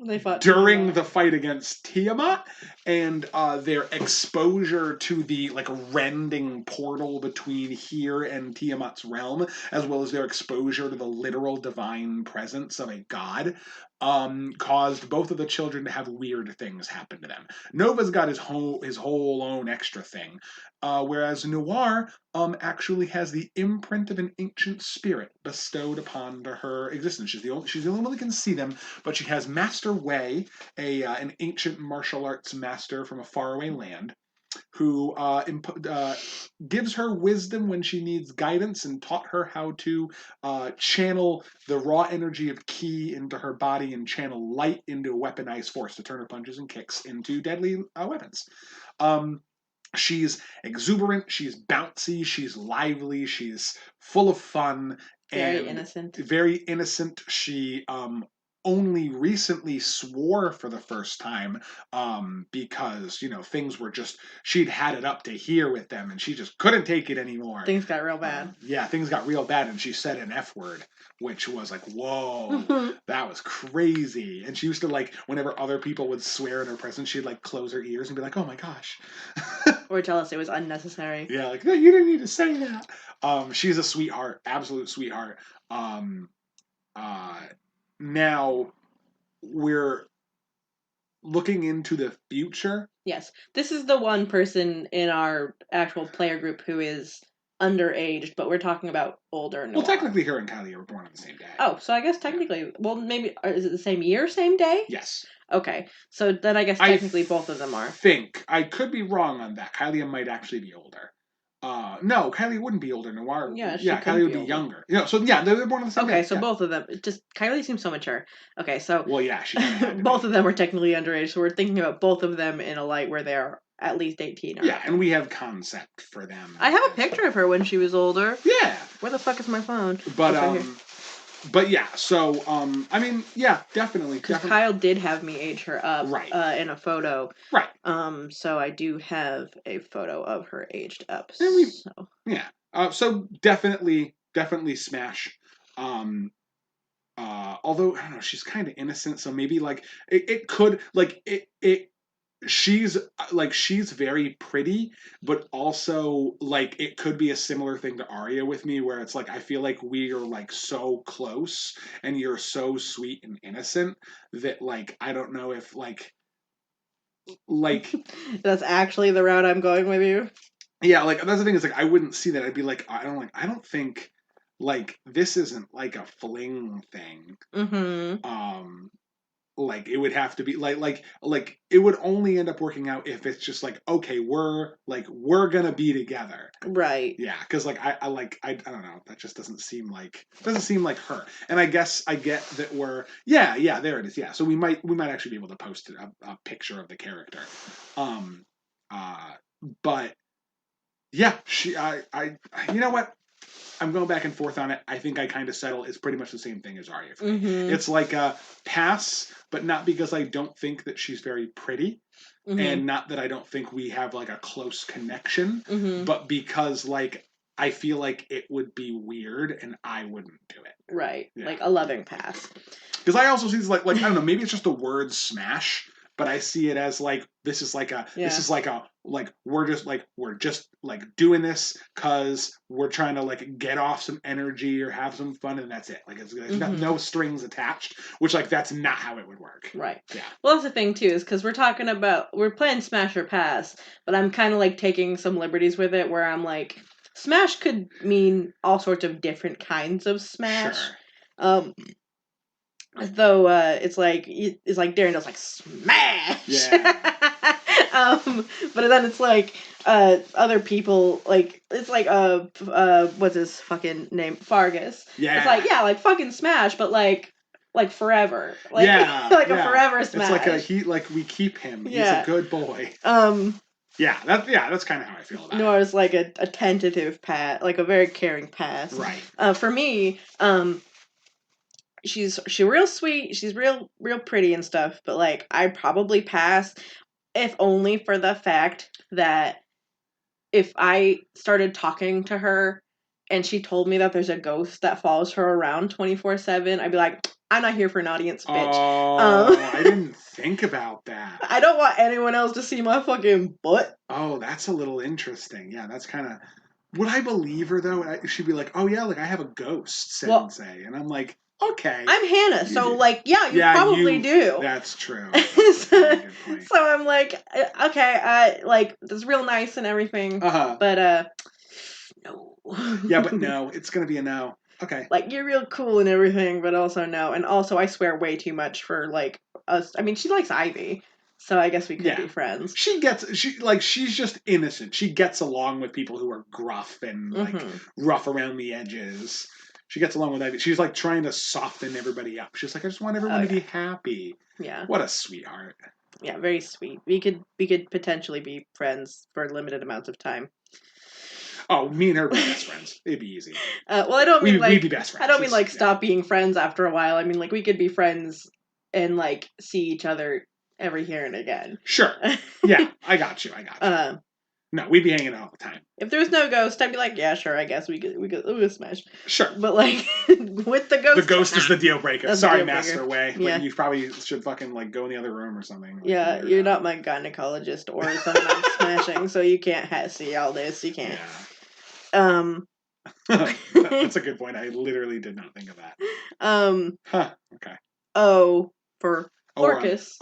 They fought during the fight against Tiamat, and their exposure to the like rending portal between here and Tiamat's realm, as well as their exposure to the literal divine presence of a god, caused both of the children to have weird things happen to them. Nova's got his whole own extra thing, whereas Noir actually has the imprint of an ancient spirit bestowed upon her existence. She's the only one that can see them, but she has Master Wei, an ancient martial arts master from a faraway land, who gives her wisdom when she needs guidance and taught her how to channel the raw energy of ki into her body and channel light into a weaponized force to turn her punches and kicks into deadly weapons. She's exuberant, she's bouncy, she's lively, she's full of fun. Very innocent. Very innocent. She only recently swore for the first time, because, things were just, she'd had it up to here with them and she just couldn't take it anymore. Things got real bad. Yeah, things got real bad, and she said an F word, which was like, whoa, that was crazy. And she used to, like, whenever other people would swear in her presence, she'd, like, close her ears and be like, oh my gosh. Or tell us it was unnecessary. Yeah, like, no, you didn't need to say that. She's a sweetheart, absolute sweetheart. Uh, Now we're looking into the future. Yes. This is the one person in our actual player group who is underage, but we're talking about older Noir. Well, technically, her and Kylie were born on the same day. Oh, so I guess technically, well, maybe, is it the same year, same day? Yes. Okay, so then I guess technically both of them are. I could be wrong on that. Kylie might actually be older. No, Kylie wouldn't be older. Noir. Yeah, Kylie would be younger. So yeah, they're born on the same day. Okay, so both of them. Just Kylie seems so mature. Okay, so well, yeah, she both of them were technically underage, so we're thinking about both of them in a light where they're at least 18. Yeah, and we have concept for them. I have a picture of her when she was older. Yeah. Where the fuck is my phone? But yeah, so I mean, yeah, definitely. Because Kyle did have me age her up, right, in a photo, right. So I do have a photo of her aged up. So definitely smash. Although I don't know, she's kind of innocent, so maybe like it could like it. She's very pretty, but also like it could be a similar thing to Arya with me, where it's like I feel like we are like so close, and you're so sweet and innocent that like I don't know if like that's actually the route I'm going with you. Yeah, like that's the thing is like I wouldn't see that. I'd be like I don't think like this isn't like a fling thing. Mm-hmm. Like it would have to be like it would only end up working out if it's just like okay we're gonna be together, right? Yeah, because like I don't know, that just doesn't seem like her. And I guess I get that we're there it is, yeah. So we might actually be able to post a picture of the character, but yeah, I you know what, I'm going back and forth on it. I think I kind of settle. It's pretty much the same thing as Arya for me. Mm-hmm. It's like a pass, but not because I don't think that she's very pretty, and not that I don't think we have like a close connection, but because like I feel like it would be weird and I wouldn't do it. Right, like a loving pass. Because I also see this like I don't know, maybe it's just the word smash, but I see it as like this is like we're just doing this because we're trying to like get off some energy or have some fun, and that's it. Like it's got no strings attached, which like that's not how it would work. Right. Yeah. Well, that's the thing too, is because we're playing Smash or Pass, but I'm kind of like taking some liberties with it, where I'm like, Smash could mean all sorts of different kinds of Smash. Sure. Though it's like Darren does like smash. Yeah. But then it's like other people like it's like what's his fucking name, Fargus. Yeah. It's like like fucking smash, but like forever. Like, a forever smash. It's like we keep him. Yeah. He's a good boy. That's kind of how I feel about it. Noir's like a tentative pass, like a very caring pass. Right. For me, she's real sweet, she's real pretty and stuff, but like I'd probably pass if only for the fact that if I started talking to her and she told me that there's a ghost that follows her around 24/7, I'd be like, I'm not here for an audience, bitch. I didn't think about that. I don't want anyone else to see my fucking butt. Oh, that's a little interesting. Yeah, that's kind of... Would I believe her, though? She'd be like, oh, yeah, like, I have a ghost, sensei. And I'm like, okay. I'm Hannah, so, like, you probably do. That's true. So I'm like, okay, like, that's real nice and everything, but, no. Yeah, but no. It's gonna be a no. Okay. Like, you're real cool and everything, but also no. And also, I swear way too much for, like, us. I mean, she likes Ivy, so I guess we could be friends. She's just innocent. She gets along with people who are gruff and, like, rough around the edges. She gets along with Ivy. She's, like, trying to soften everybody up. She's like, I just want everyone to be happy. Yeah. What a sweetheart. Yeah, very sweet. We could potentially be friends for limited amounts of time. Oh, me and her would be best friends. It'd be easy. Well, I don't mean we'd be best friends. I don't mean like stop being friends after a while. I mean like we could be friends and like see each other every here and again. Sure. Yeah, I got you. No, we'd be hanging out all the time. If there was no ghost, I'd be like, yeah, sure, I guess we could smash. Sure. But like with the ghost, the ghost is the deal breaker. Sorry, Master Way. Yeah. Like, you probably should fucking like go in the other room or something. Like, yeah, you're not my gynecologist or someone I'm smashing, so you can't see all this. You can't. Yeah. That's a good point. I literally did not think of that. Huh. Okay. Oh, for Orcus.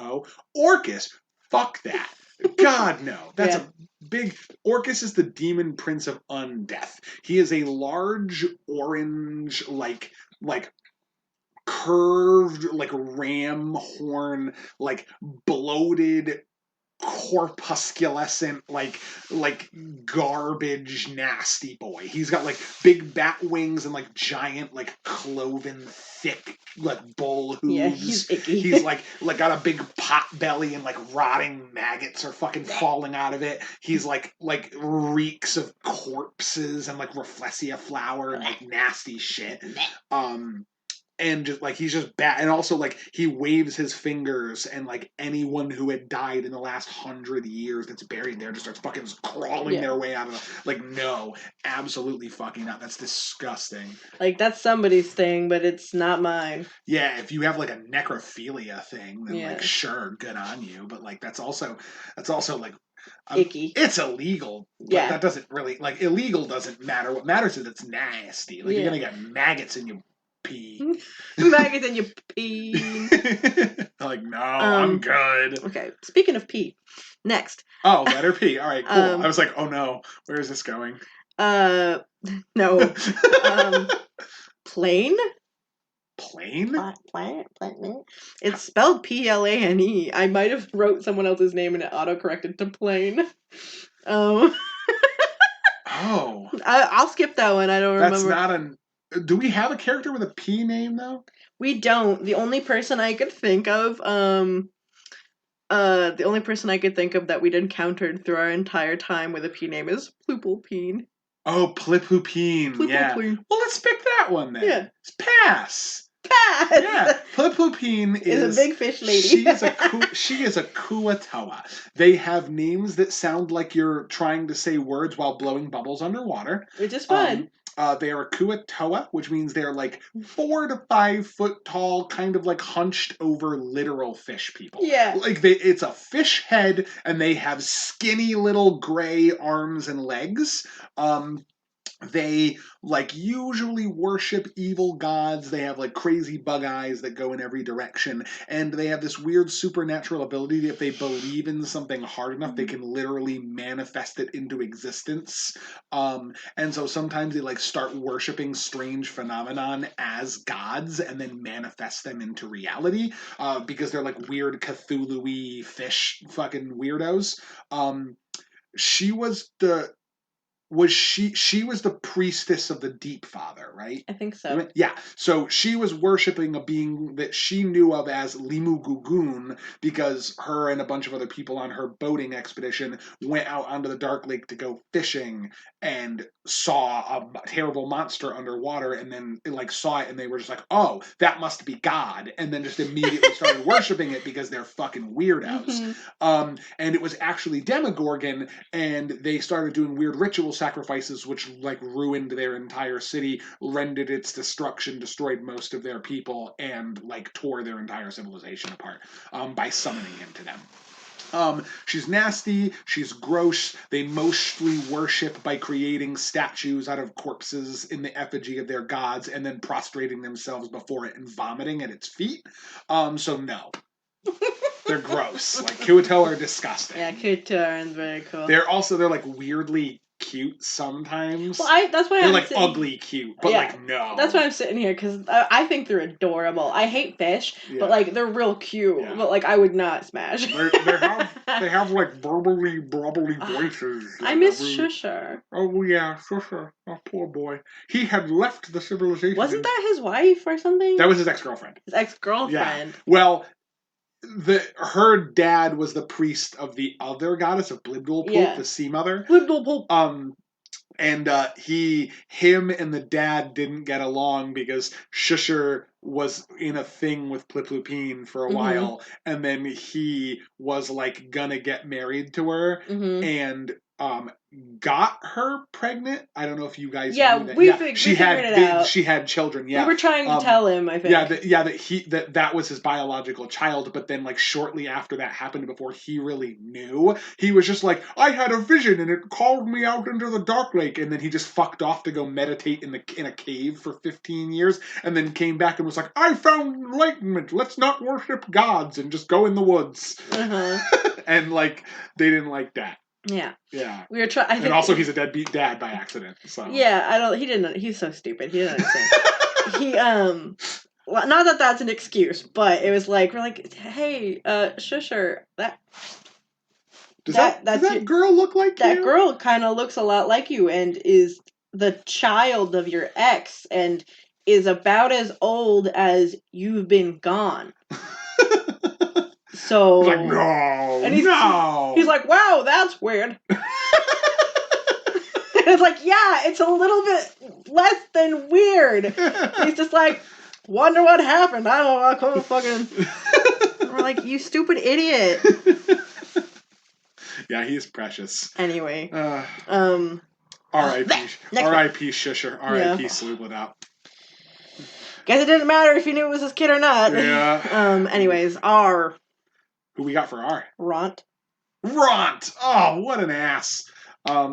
Orcus. Fuck that. God, no. That's a big... Orcus is the demon prince of undeath. He is a large orange, like curved, like ram horn, like bloated, corpusculescent, like garbage nasty boy. He's got like big bat wings and like giant like cloven thick like bull hooves. Yeah, he's icky. He's like got a big pot belly and like rotting maggots are fucking falling out of it. He's like reeks of corpses and like rafflesia flower and like nasty shit. And just like he's just bad, and also like he waves his fingers, and like anyone who had died in the last 100 years that's buried there just starts fucking crawling their way out of the, like, no, absolutely fucking not. That's disgusting. Like that's somebody's thing, but it's not mine. Yeah, if you have like a necrophilia thing, then like sure, good on you. But like that's also like icky. It's illegal. Yeah, that doesn't really like illegal doesn't matter. What matters is it's nasty. Like you're gonna get maggots in your pee. Maggots in your pee. Like, no, I'm good. Okay, speaking of pee, next. Oh, letter P. All right, cool. I was like, oh no, where is this going? No. Plane? Plane? Plane? It's spelled Plane. I might have wrote someone else's name and it autocorrected to plane. Oh. I'll skip that one. I don't remember. That's not an... Do we have a character with a P name, though? We don't. The only person I could think of, that we'd encountered through our entire time with a P name is Plooplepeen. Oh, Plipoopeen. Yeah. Well, let's pick that one then. Yeah. It's Pass. Yeah, Plipoopeen is a big fish lady. she is a Kuatoa. They have names that sound like you're trying to say words while blowing bubbles underwater. Which is fun. They are a Kuatoa, which means they're like 4 to 5 foot tall, kind of like hunched over literal fish people. Yeah. Like it's a fish head, and they have skinny little gray arms and legs. They like usually worship evil gods. They have like crazy bug eyes that go in every direction, and they have this weird supernatural ability that if they believe in something hard enough, they can literally manifest it into existence. And so sometimes they like start worshiping strange phenomenon as gods and then manifest them into reality, because they're like weird Cthulhu-y fish fucking weirdos. She was the priestess of the Deep Father, right? I think so. Yeah. So she was worshiping a being that she knew of as Limu Gugun, because her and a bunch of other people on her boating expedition went out onto the Dark Lake to go fishing and saw a terrible monster underwater, and then like saw it, and they were just like, oh, that must be God, and then just immediately started worshiping it because they're fucking weirdos. Mm-hmm. And it was actually Demogorgon, and they started doing weird ritual sacrifices, which like ruined their entire city, rendered its destruction, destroyed most of their people, and like tore their entire civilization apart by summoning him to them. She's nasty, she's gross. They mostly worship by creating statues out of corpses in the effigy of their gods and then prostrating themselves before it and vomiting at its feet. So no. They're gross. Like, Kuatoa are disgusting. Yeah, Kuatoa is very cool. They're like weirdly cute sometimes. Well, that's why they're like ugly cute, but like no. That's why I'm sitting here, because I think they're adorable. I hate fish, but like they're real cute. Yeah. But like I would not smash. They have like burbly voices. I miss Shusher. Oh yeah, Shusher. Oh, poor boy. He had left the civilization. Wasn't that his wife or something? That was his ex-girlfriend. His ex-girlfriend. Yeah. Well, her dad was the priest of the other goddess of Blibdulpulp, the sea mother. Blibdulpulp. and him and the dad didn't get along because Shusher was in a thing with Pliplupine for a while, and then he was like gonna get married to her, and got her pregnant. I don't know if you guys knew that. We figured it out. She had children. Yeah, we were trying to tell him. I think. That was his biological child. But then, like shortly after that happened, before he really knew, he was just like, I had a vision and it called me out into the dark lake, and then he just fucked off to go meditate in a cave for 15 years, and then came back and was like, I found enlightenment. Let's not worship gods and just go in the woods. And like they didn't like that. Yeah. We were trying. And also, he's a deadbeat dad by accident. So. Yeah, I don't. He didn't. He's so stupid. He didn't understand. Not that that's an excuse, but it was like we're like, hey, Shusher, does that girl look like you? That girl kind of looks a lot like you, and is the child of your ex, and is about as old as you've been gone. So he's like, no, and he's like, wow, that's weird. It's like, yeah, it's a little bit less than weird. He's just like, wonder what happened. I don't know. I couldn't fucking. We're like, you stupid idiot. Yeah, he's precious. Anyway, R.I.P. R.I.P. Shusher. R.I.P. Sloobled out. Guess it didn't matter if you knew it was his kid or not. Yeah. Anyways, R. Who we got for R? Ront. Oh, what an ass.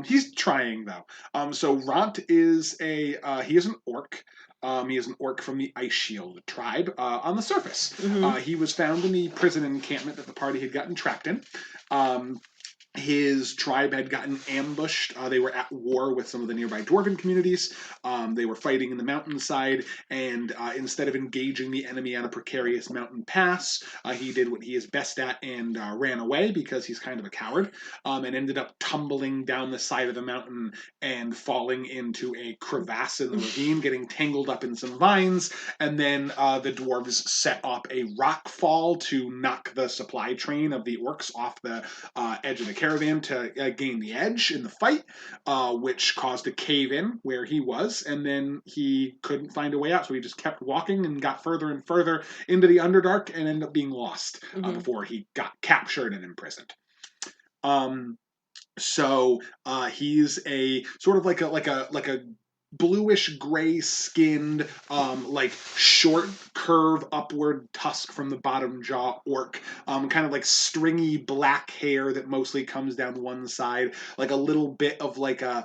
He's trying though. So Ront is he is an orc. He is an orc from the Ice Shield tribe on the surface. He was found in the prison encampment that the party had gotten trapped in. His tribe had gotten ambushed. They were at war with some of the nearby dwarven communities. They were fighting in the mountainside, and instead of engaging the enemy on a precarious mountain pass, he did what he is best at and ran away because he's kind of a coward, and ended up tumbling down the side of the mountain and falling into a crevasse in the ravine, getting tangled up in some vines, and then the dwarves set up a rock fall to knock the supply train of the orcs off the edge of the caravan to gain the edge in the fight, which caused a cave-in where he was, and then he couldn't find a way out, so he just kept walking and got further and further into the Underdark and ended up being lost before he got captured and imprisoned. So he's a sort of like a bluish gray skinned, like short curve upward tusk from the bottom jaw orc, kind of like stringy black hair that mostly comes down one side, like a little bit of like a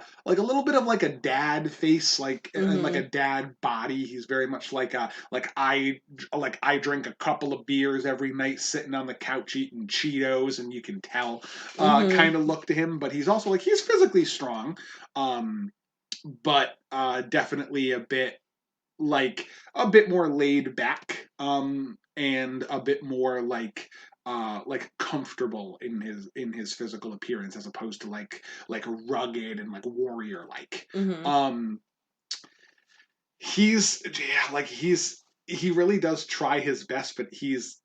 dad face, and like a dad body. He's very much like I drink a couple of beers every night sitting on the couch eating Cheetos, and you can tell kind of look to him, but he's also like he's physically strong. But definitely a bit more laid back, and a bit more like comfortable in his physical appearance, as opposed to like rugged and like warrior like. He really does try his best, but he's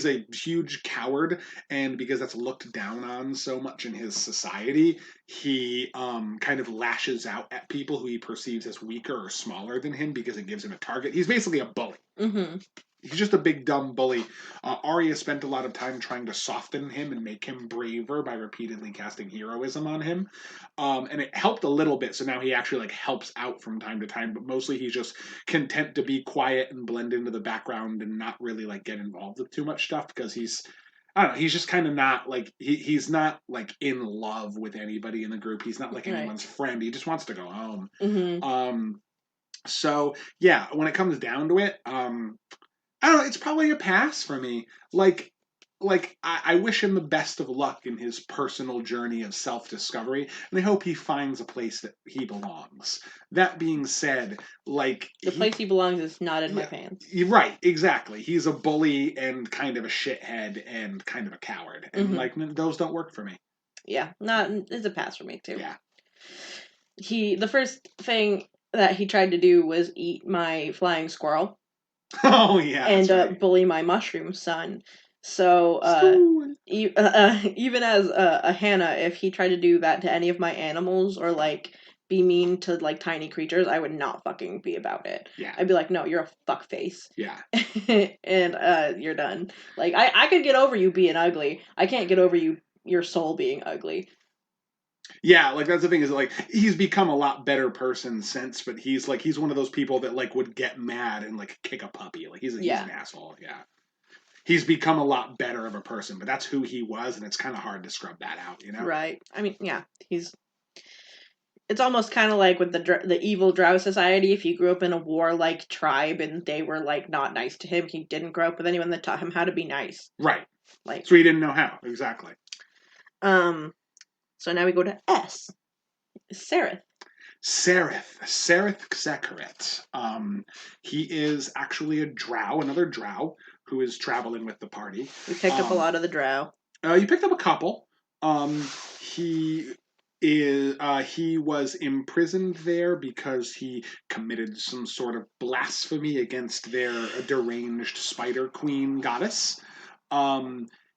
a huge coward, and because that's looked down on so much in his society, he kind of lashes out at people who he perceives as weaker or smaller than him because it gives him a target. He's basically a bully. He's just a big dumb bully. Arya spent a lot of time trying to soften him and make him braver by repeatedly casting heroism on him, and it helped a little bit. So now he actually like helps out from time to time, but mostly he's just content to be quiet and blend into the background and not really like get involved with too much stuff because he's just kind of not like he's not like in love with anybody in the group. He's not like anyone's friend. He just wants to go home. So yeah, when it comes down to it, I don't know, it's probably a pass for me. I wish him the best of luck in his personal journey of self-discovery, and I hope he finds a place that he belongs. That being said, the place he belongs is not in my pants. Right, exactly. He's a bully and kind of a shithead and kind of a coward, and those don't work for me. Yeah, it's a pass for me too. Yeah. The first thing that he tried to do was eat my flying squirrel. Oh yeah, and bully my mushroom son. So even as a Hannah, if he tried to do that to any of my animals or like be mean to like tiny creatures, I would not fucking be about it. Yeah. I'd be like, no, you're a fuck face. Yeah. And you're done. Like I could get over you being ugly. I can't get over your soul being ugly. Yeah, like that's the thing is like he's become a lot better person since, but he's one of those people that like would get mad and like kick a puppy. Like he's an asshole. Yeah. He's become a lot better of a person, but that's who he was, and it's kind of hard to scrub that out, you know? Right. I mean, yeah, it's almost kind of like with the evil Drow society. If he grew up in a warlike tribe and they were like not nice to him, he didn't grow up with anyone that taught him how to be nice. Right. Like, so he didn't know how exactly. So now we go to S. Sereth. Sereth Xekaret. He is actually a Drow, another Drow who is traveling with the party. We picked up a lot of the Drow. You picked up a couple. He he was imprisoned there because he committed some sort of blasphemy against their deranged spider queen goddess.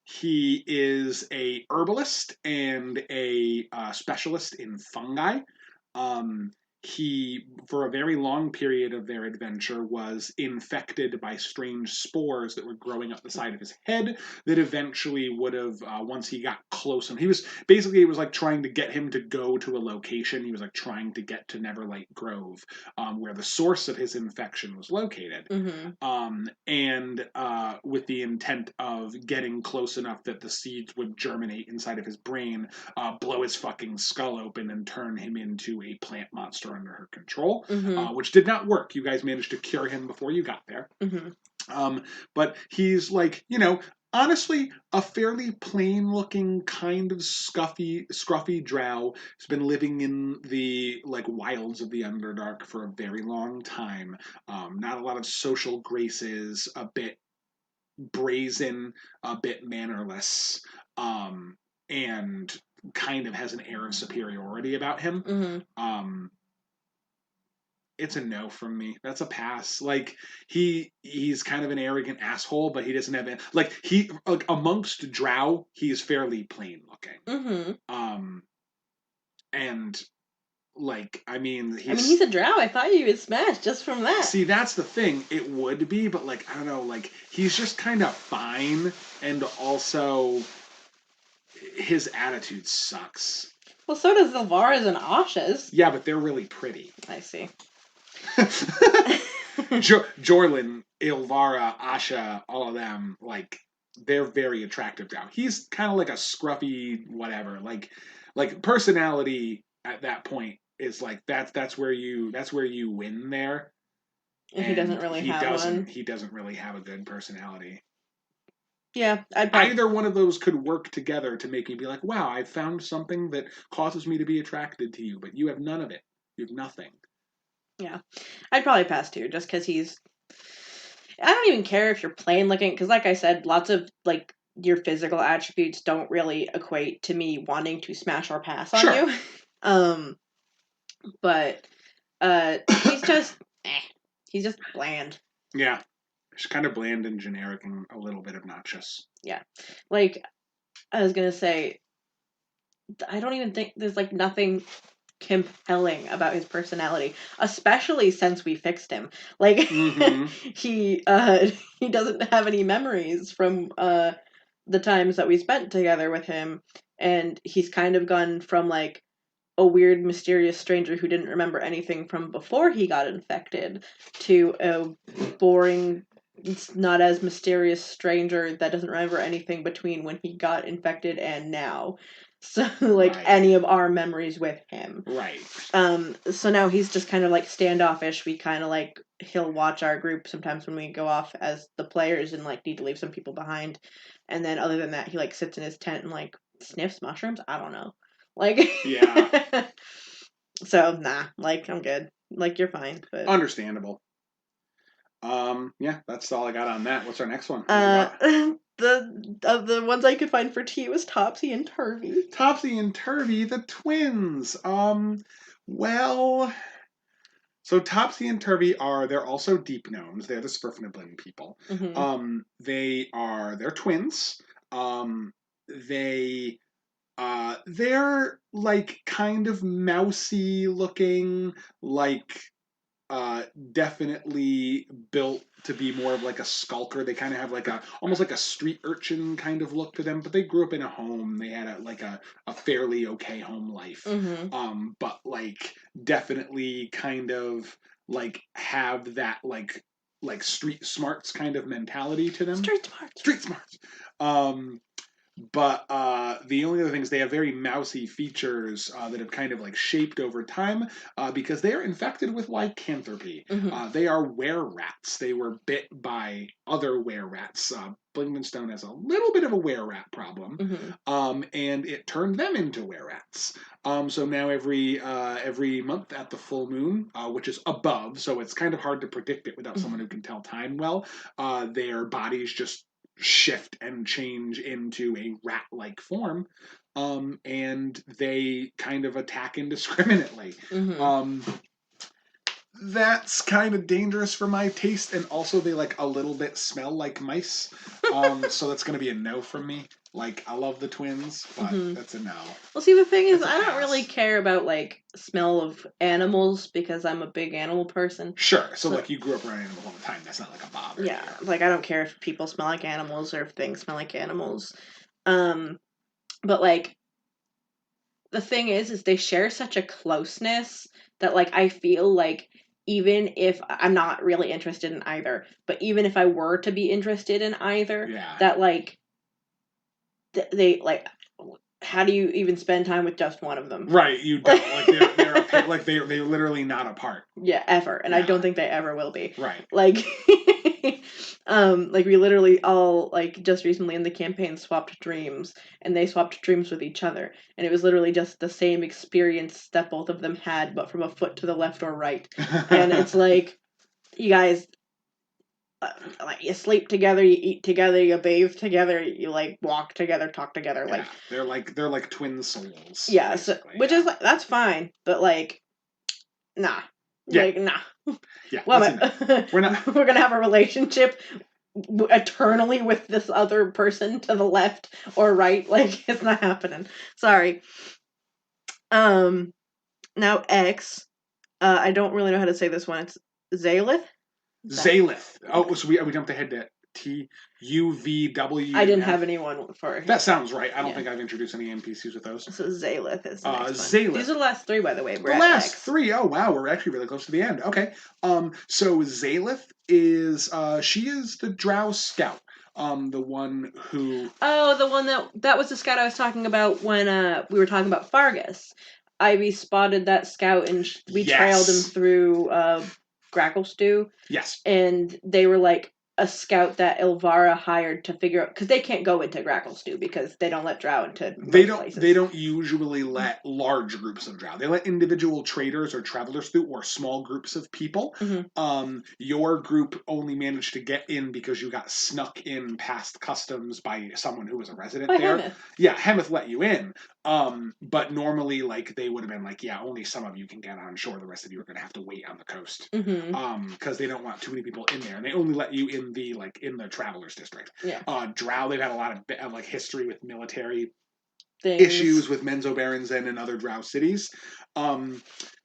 He is a herbalist and a specialist in fungi. He, for a very long period of their adventure, was infected by strange spores that were growing up the side of his head that eventually would have, once he got close, and it was like trying to get him to go to a location. He was like trying to get to Neverlight Grove, where the source of his infection was located. And with the intent of getting close enough that the seeds would germinate inside of his brain, blow his fucking skull open and turn him into a plant monster under her control, which did not work. You guys managed to cure him before you got there. But he's like, honestly, a fairly plain-looking, kind of scruffy drow who's been living in the like wilds of the Underdark for a very long time. Not a lot of social graces, a bit brazen, a bit mannerless, and kind of has an air of superiority about him. It's a no from me. That's a pass. Like he's kind of an arrogant asshole, but he doesn't have any, like amongst Drow, he's fairly plain looking. And like he's a Drow. I thought you would smash just from that. See, that's the thing. It would be, but like I don't know, like he's just kind of fine, and also his attitude sucks. Well, so does Ilvara's and Asha's. Yeah, but they're really pretty. I see. Jorlin, Ilvara, Asha, all of them, like they're very attractive now. He's kind of like a scruffy whatever. Like personality at that point is like that's where you win there. And he doesn't really have one. He doesn't really have a good personality. Yeah, either one of those could work together to make me be like, wow, I found something that causes me to be attracted to you, but you have none of it. You have nothing. Yeah, I'd probably pass too, just because I don't even care if you're plain looking, because like I said, lots of like your physical attributes don't really equate to me wanting to smash or pass on you. But he's just he's just bland. Yeah. It's kind of bland and generic and a little bit obnoxious. Yeah. Like, I was going to say, I don't even think there's, like, nothing compelling about his personality, especially since we fixed him. Like, he doesn't have any memories from the times that we spent together with him, and he's kind of gone from, like, a weird, mysterious stranger who didn't remember anything from before he got infected to a boring, not as mysterious stranger that doesn't remember anything between when he got infected and now. So, like, any of our memories with him. Right. So now he's just kind of, like, standoffish. We kind of, like, he'll watch our group sometimes when we go off as the players and, like, need to leave some people behind. And then other than that, he, like, sits in his tent and, like, sniffs mushrooms. I don't know. Like, yeah. So, nah, like, I'm good. Like, you're fine. But understandable. Yeah, that's all I got on that. What's our next one? The ones I could find for T was Topsy and Turvy. Topsy and Turvy, the twins. Well, so Topsy and Turvy they're also deep gnomes. They're the Svirfneblin people. They're twins. They They're like kind of mousy looking, like definitely built to be more of like a skulker. They kind of have like a almost like a street urchin kind of look to them, but they grew up in a home. They had a fairly okay home life. Mm-hmm. But like definitely kind of like have that like street smarts kind of mentality to them. Street smart. Street smarts. Um but the only other thing is they have very mousy features that have kind of like shaped over time because they are infected with lycanthropy. Mm-hmm. They are were-rats. They were bit by other were-rats. Blingmanstone has a little bit of a were-rat problem, Mm-hmm. and it turned them into were-rats. So now every month at the full moon, which is above, so it's kind of hard to predict it without someone who can tell time well, their bodies just shift and change into a rat-like form, and they kind of attack indiscriminately. Mm-hmm. That's kind of dangerous for my taste, and also they like a little bit smell like mice. So that's gonna be a no from me. Like I love the twins, but Mm-hmm. that's a no. Well, see, the thing is, It's a I don't pass. really care about like smell of animals because I'm a big animal person. Sure. So So- like you grew up around animals all the time. That's not like a bother. Yeah, Here. like I don't care if people smell like animals or if things smell like animals. But like the thing is they share such a closeness that like I feel like even if I'm not really interested in either, but even if I were to be interested in either, Yeah. that like they like how do you even spend time with just one of them? Right, you don't like they're literally not apart. Yeah, ever, and I Yeah. don't think they ever will be. Right. Like, like we literally all like just recently in the campaign swapped dreams, and they swapped dreams with each other, and it was literally just the same experience that both of them had, but from a foot to the left or right, and it's like you guys. Like you sleep together, you eat together, you bathe together, you like walk together, talk together. Yeah, Like they're like twin souls. yeah, so, which is like that's fine, but like nah, Yeah. like nah. Yeah, Well, we're not. we're gonna have a relationship eternally with this other person to the left or right. Like it's not happening. Sorry. Now X. I don't really know how to say this one. It's Zalith. Zalith. Oh, so we jumped ahead to TUVW. I didn't have anyone for That sounds right. I don't Yeah. think I've introduced any NPCs with those. So Zalith is the next one. Zalith. These are the last three, by the way. We're The at last X. three. Oh wow, we're actually really close to the end. Okay. So Zalith is she is the Drow scout. The one who. Oh, the one that was the scout I was talking about when we were talking about Fargus. Ivy spotted that scout and we trailed him through Grackle Stew. Yes. And they were like a scout that Ilvara hired to figure out because they can't go into Grackle Stew because they don't let Drow into places. They don't usually let large groups of Drow. They let individual traders or travelers through or small groups of people. Mm-hmm. Your group only managed to get in because you got snuck in past customs by someone who was a resident there. Hemeth. Yeah, Hemeth let you in. But normally, like they would have been like, yeah, only some of you can get on shore. The rest of you are going to have to wait on the coast. Mm-hmm. Because they don't want too many people in there, and they only let you in the travelers district. Yeah. Drow, they've had a lot of like history with military Things. issues with Menzoberranzan and other Drow cities.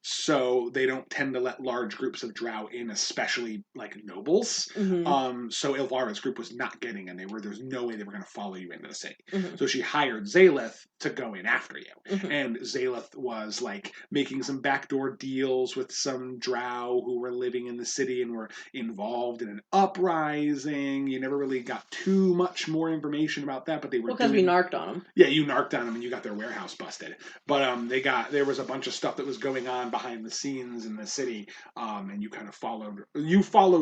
So they don't tend to let large groups of Drow in, especially like nobles. Mm-hmm. So Ilvara's group was not getting in. There's no way they were going to follow you into the city. Mm-hmm. So she hired Zalith to go in after you. Mm-hmm. And Zalith was like making some backdoor deals with some Drow who were living in the city and were involved in an uprising. You never really got too much more information about that, but they were because we narked on them. Yeah, you narked on them and you got their warehouse busted. But there was a bunch of stuff that was going on behind the scenes in the city, and you kind of followed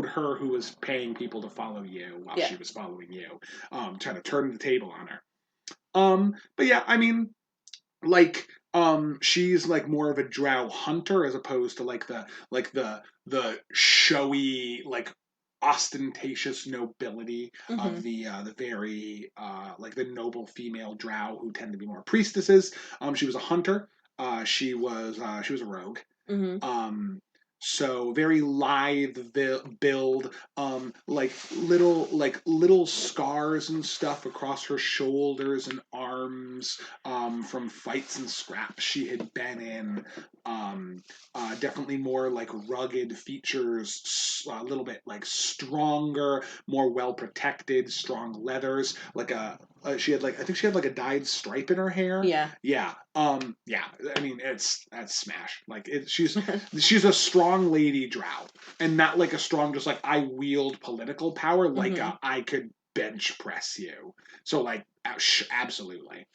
her who was paying people to follow you while she was following you, trying to turn the table on her. But yeah, I mean, like, she's like more of a Drow hunter as opposed to like the showy like ostentatious nobility of the very like the noble female Drow who tend to be more priestesses. She was a hunter. She was a rogue. Mm-hmm. So very lithe build, like little scars and stuff across her shoulders and arms arms from fights and scraps she had been in. Definitely more like rugged features, a little bit like stronger, more well protected, strong leathers. Like she had like I think she had like a dyed stripe in her hair. Yeah. Yeah. Yeah. I mean, that's smash. Like she's a strong lady Drow, and not like a strong just like I wield political power. Like I could bench press you. So like absolutely.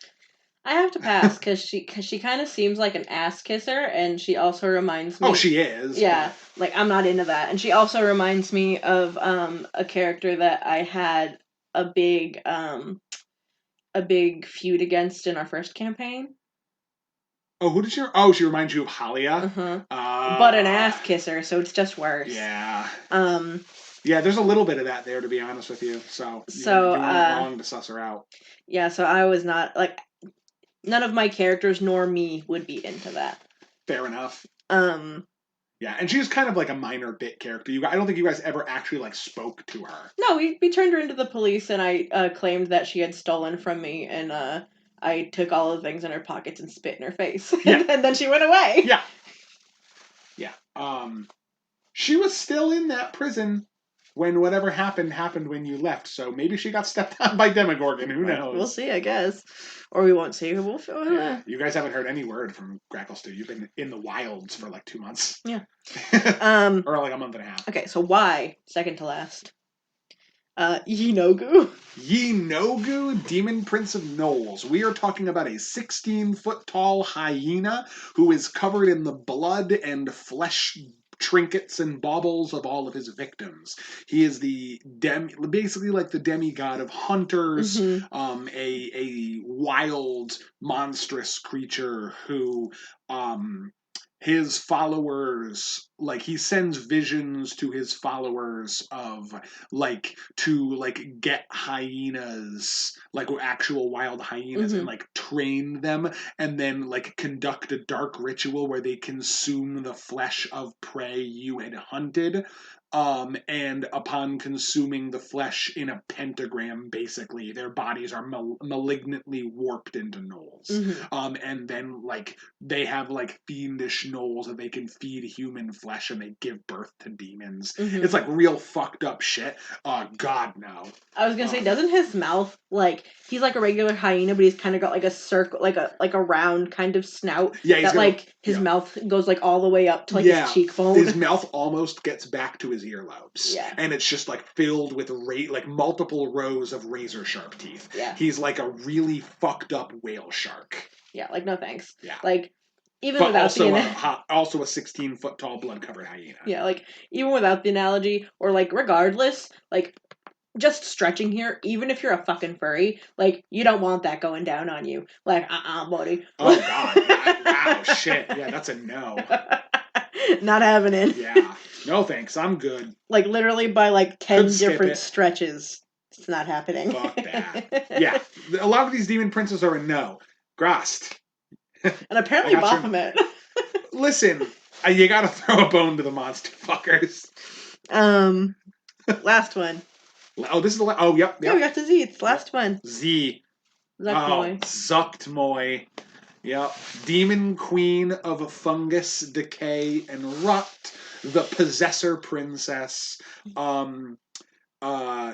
I have to pass because she kind of seems like an ass kisser, and she also reminds me. Oh, she is. Yeah, like I'm not into that, and she also reminds me of a character that I had a big feud against in our first campaign. Oh, who did she? Oh, she reminds you of Halia. But an ass kisser, so it's just worse. Yeah. Um. Yeah, there's a little bit of that there, to be honest with you. So you weren't wrong to suss her out. Yeah, so I was not like none of my characters nor me would be into that. Fair enough. Yeah, and she's kind of like a minor bit character. I don't think you guys ever actually like spoke to her. No, we turned her into the police, and I claimed that she had stolen from me, and I took all the things in her pockets and spit in her face. Yeah. And then she went away. Yeah. Yeah. She was still in that prison when whatever happened when you left. So maybe she got stepped on by Demogorgon. Who knows? We'll see, I guess. Or we won't see. We'll yeah. You guys haven't heard any word from Gracklestu. You've been in the wilds for like 2 months. Yeah. Or like a month and a half. Okay, so why second to last? Yinogu. Yinogu, Demon Prince of Knolls. We are talking about a 16-foot tall hyena who is covered in the blood and flesh trinkets and baubles of all of his victims. He is basically like the demigod of hunters, a wild, monstrous creature who his followers, like he sends visions to his followers of like to like get hyenas, like actual wild hyenas, and like train them, and then like conduct a dark ritual where they consume the flesh of prey you had hunted. And upon consuming the flesh in a pentagram, basically, their bodies are malignantly warped into gnolls. And then, like, they have, like, fiendish gnolls that they can feed human flesh and they give birth to demons. It's, like, real fucked up shit. God, no. I was gonna say, doesn't his mouth, like, he's like a regular hyena, but he's kind of got, like, a circle, like a round kind of snout. Yeah, that, like, his mouth goes, like, all the way up to, like, his cheekbone. His mouth almost gets back to his earlobes. Yeah. And it's just, like, filled with, like, multiple rows of razor-sharp teeth. Yeah. He's, like, a really fucked up whale shark. Yeah, like, no thanks. Yeah. Like, even but without also a 16-foot tall blood-covered hyena. Yeah, like, even without the analogy, or, like, regardless, like, just stretching here, even if you're a fucking furry, like, you don't want that going down on you. Like, buddy. Oh, God. Wow, shit. Yeah, that's a no. Not having it. Yeah. No, thanks. I'm good. Like, literally by, like, 10 different stretches. It's not happening. Fuck that. Yeah. A lot of these demon princes are a no. Grast. And apparently Baphomet. Listen, you gotta throw a bone to the monster fuckers. Last one. Oh, this is the last. Oh, yep. Yeah, we got to Z. It's the last one. Z. Zuktmoy. Zuktmoy. Yep. Demon Queen of Fungus, Decay, and Rot. The Possessor Princess.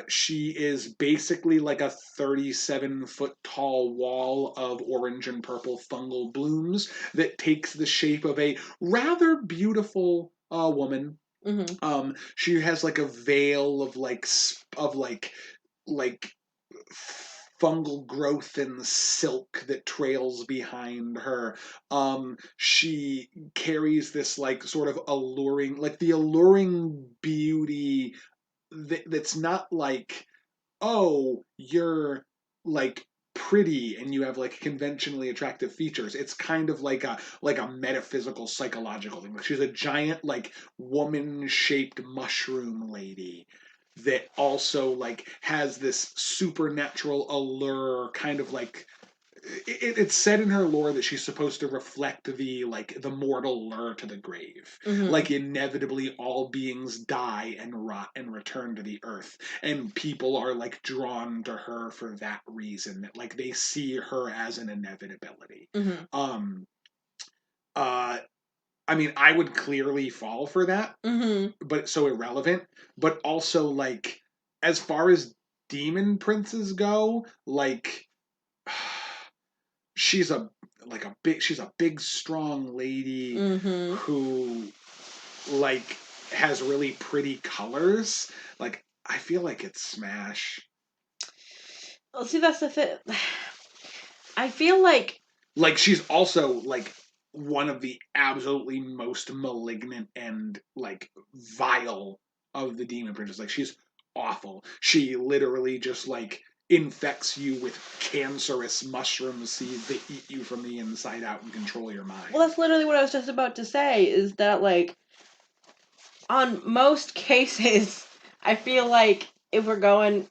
She is basically like a 37-foot tall wall of orange and purple fungal blooms that takes the shape of a rather beautiful woman. She has like a veil of like fungal growth and silk that trails behind her. She carries this like sort of alluring, like the alluring beauty that's not like, oh, you're like pretty and you have like conventionally attractive features. It's kind of like a metaphysical psychological thing. She's a giant like woman shaped mushroom lady that also like has this supernatural allure, kind of like it's said in her lore that she's supposed to reflect the mortal lure to the grave. Like inevitably all beings die and rot and return to the earth, and people are like drawn to her for that reason, that like they see her as an inevitability. um I mean, I would clearly fall for that, but it's so irrelevant. But also, like, as far as demon princes go, like, she's a big strong lady who like has really pretty colors. Like, I feel like it's Smash. Well, see, that's the thing. I feel like she's also like one of the absolutely most malignant and like vile of the demon princes. Like, she's awful. She literally just like infects you with cancerous mushroom seeds that eat you from the inside out and control your mind. Well, that's literally what I was just about to say, is that, like, on most cases, I feel like if we're going,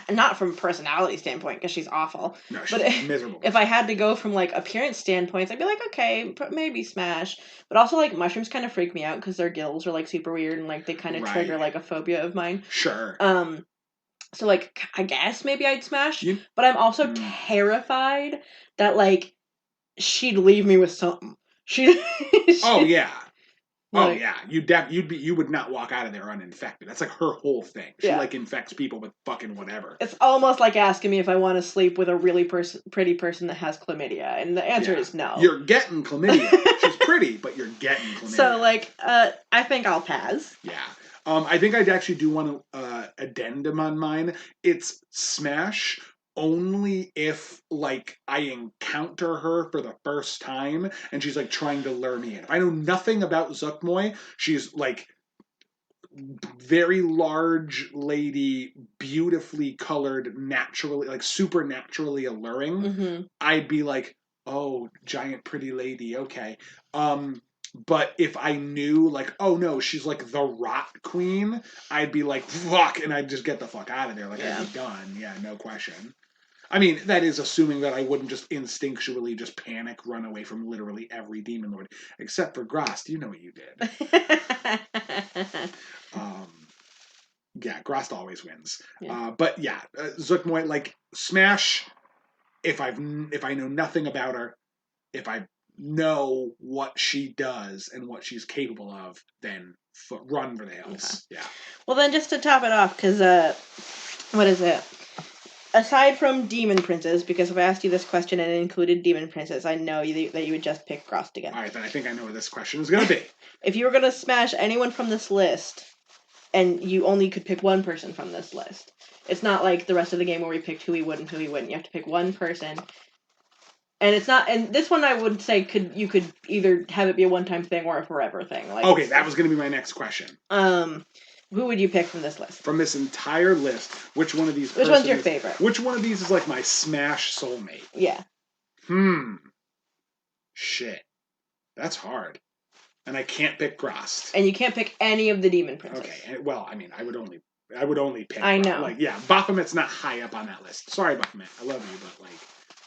not from a personality standpoint, because she's awful. No, she's miserable. If I had to go from, like, appearance standpoints, I'd be like, okay, maybe Smash. But also, like, mushrooms kind of freak me out because their gills are, like, super weird and, like, they kind of trigger, like, a phobia of mine. Sure. So, like, I guess maybe I'd Smash. But I'm also terrified that, like, she'd leave me with something. Oh, yeah. Like, oh yeah, you would not walk out of there uninfected. That's like her whole thing. She like infects people with fucking whatever. It's almost like asking me if I want to sleep with a really pretty person that has chlamydia, and the answer is no. You're getting chlamydia. She's pretty, but you're getting chlamydia. So like, I think I'll pass. Yeah. I think I'd actually do want to addendum on mine. It's Smash only if like I encounter her for the first time and she's like trying to lure me in. If I know nothing about Zuckmoy, she's like very large lady, beautifully colored, naturally, like supernaturally alluring. I'd be like, oh, giant pretty lady, okay. But if I knew, like, oh no, she's like the rot queen, I'd be like, fuck, and I'd just get the fuck out of there. Like, I'd be done. Yeah, no question. I mean, that is assuming that I wouldn't just instinctually just panic, run away from literally every demon lord, except for Grost. You know what you did. Yeah, Grost always wins. Yeah. But yeah, Zuckmoy, like, Smash. If I know nothing about her, if I know what she does and what she's capable of, then run for the hills. Okay. Yeah. Well, then just to top it off, because what is it? Aside from demon princes, because if I asked you this question and it included demon princes, I know that you would just pick Grost again. All right, then I think I know what this question is going to be. If you were going to smash anyone from this list, and you only could pick one person from this list, it's not like the rest of the game where we picked who we would and who we wouldn't. You have to pick one person. And it's not, and this one I would say you could either have it be a one-time thing or a forever thing. Like, okay, that was going to be my next question. Who would you pick from this list? From this entire list, which one of these? Which one's your favorite? Which one of these is like my Smash soulmate? Yeah. Shit, that's hard. And I can't pick Grost. And you can't pick any of the demon princes. Okay, well, I mean, I would only pick. I know. Like, yeah, Baphomet's not high up on that list. Sorry, Baphomet, I love you, but like,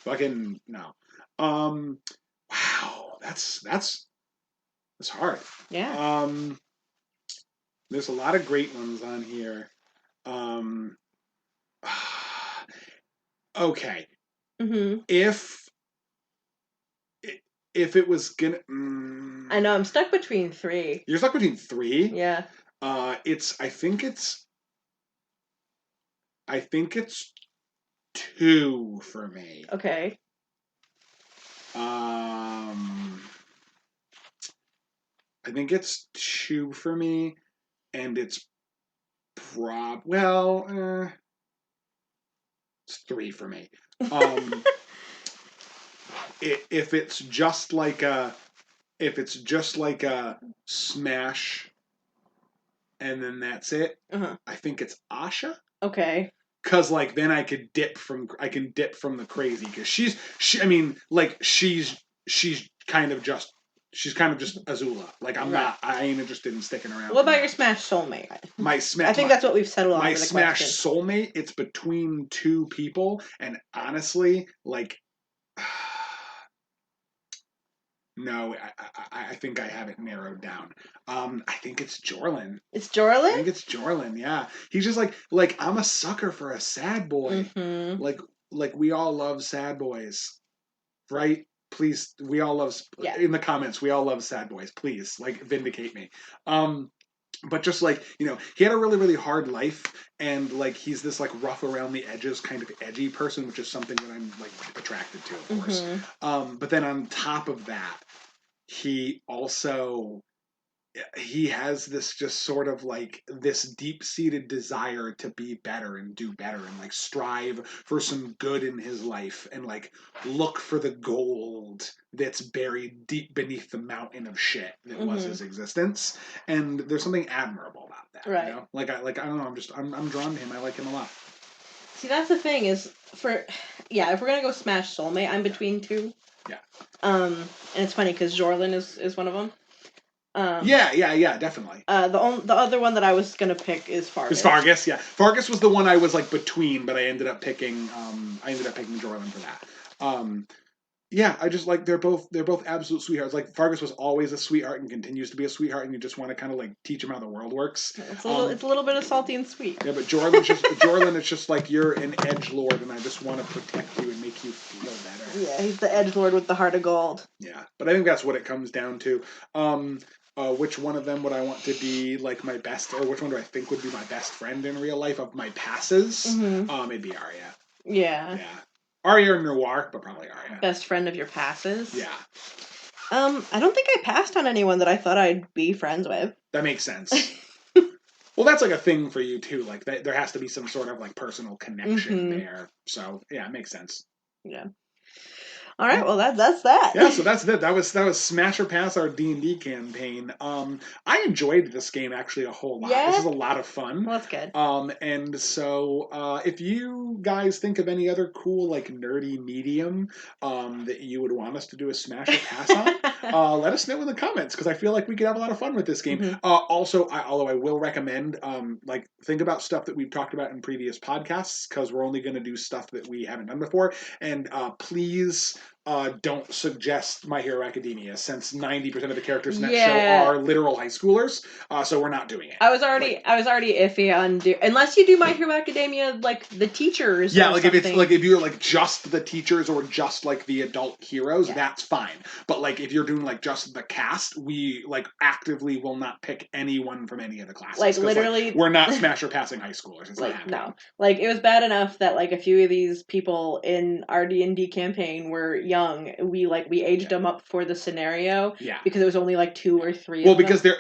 fucking no. Wow, that's hard. Yeah. There's a lot of great ones on here. Okay. If it was gonna, I know I'm stuck between 3. You're stuck between 3? Yeah. I think it's 2 for me. Okay. I think it's 2 for me, and it's it's 3 for me. If it's just like a Smash, and then that's it, I think it's Asha. Okay. Cause like then I can dip from the crazy, because she's kind of just Azula. Like, I ain't interested in sticking around. What about your Smash soulmate? My Smash. I think that's what we've settled on. My Smash soulmate. It's between 2 people, and honestly, like, No, I think I have it narrowed down. I think it's Jorlin. It's I Jorlin? think it's Jorlin. Yeah, he's just like I'm a sucker for a sad boy. Mm-hmm. Like like we all love sad boys, right? Please, we all love Yeah. in the comments. We all love sad boys. Please, like vindicate me. Um, but just like he had a really really hard life, and like he's this like rough around the edges kind of edgy person, which is something that I'm like attracted to, of course. Mm-hmm. But then on top of that, he also he has this just sort of like this deep-seated desire to be better and do better and like strive for some good in his life and like look for the gold that's buried deep beneath the mountain of shit that was his existence. And there's something admirable about that, Right. like I don't know, I'm drawn to him. I like him a lot. See, that's the thing is if we're gonna go smash soulmate, I'm between two. Yeah. And it's funny because Jorlin is one of them. Yeah, definitely. The other one that I was gonna pick is Fargus. Yeah. Fargus was the one I was like between, but I ended up picking Jorlin for that. Yeah, I just like they're both absolute sweethearts. Like Fargus was always a sweetheart and continues to be a sweetheart, and you just want to kind of like teach him how the world works. It's a little bit of salty and sweet. Yeah, but Jorlin is just like you're an edgelord, and I just want to protect you and make you feel better. Yeah, he's the edgelord with the heart of gold. Yeah, but I think that's what it comes down to. Which one of them would I want to be like my best, or which one do I think would be my best friend in real life of my passes? Mm-hmm. It'd be Arya. Yeah. Yeah. Arya or Noir, but probably Arya. Best friend of your passes? Yeah. I don't think I passed on anyone that I thought I'd be friends with. That makes sense. Well, that's like a thing for you too. Like there has to be some sort of like personal connection there. So yeah, it makes sense. Yeah. All right, well that's that. Yeah, so that's it. That was Smash or Pass, our D&D campaign. I enjoyed this game actually a whole lot. Yeah? This is a lot of fun. Well, that's good. And so if you guys think of any other cool like nerdy medium that you would want us to do a Smash or Pass on, let us know in the comments because I feel like we could have a lot of fun with this game. Mm-hmm. Also, although I will recommend like think about stuff that we've talked about in previous podcasts because we're only going to do stuff that we haven't done before, and please. Don't suggest My Hero Academia, since 90% of the characters in that show are literal high schoolers. So we're not doing it. I was already iffy on unless you do My Hero Academia like the teachers. Yeah, like if you're like just the teachers or just like the adult heroes, that's fine. But like if you're doing like just the cast, we like actively will not pick anyone from any of the classes. Like literally, we're not smash or passing high schoolers. It's like no, like it was bad enough that like a few of these people in our D&D campaign were young. We aged them up for the scenario. Yeah. Because it was only like 2 or 3. Well, because their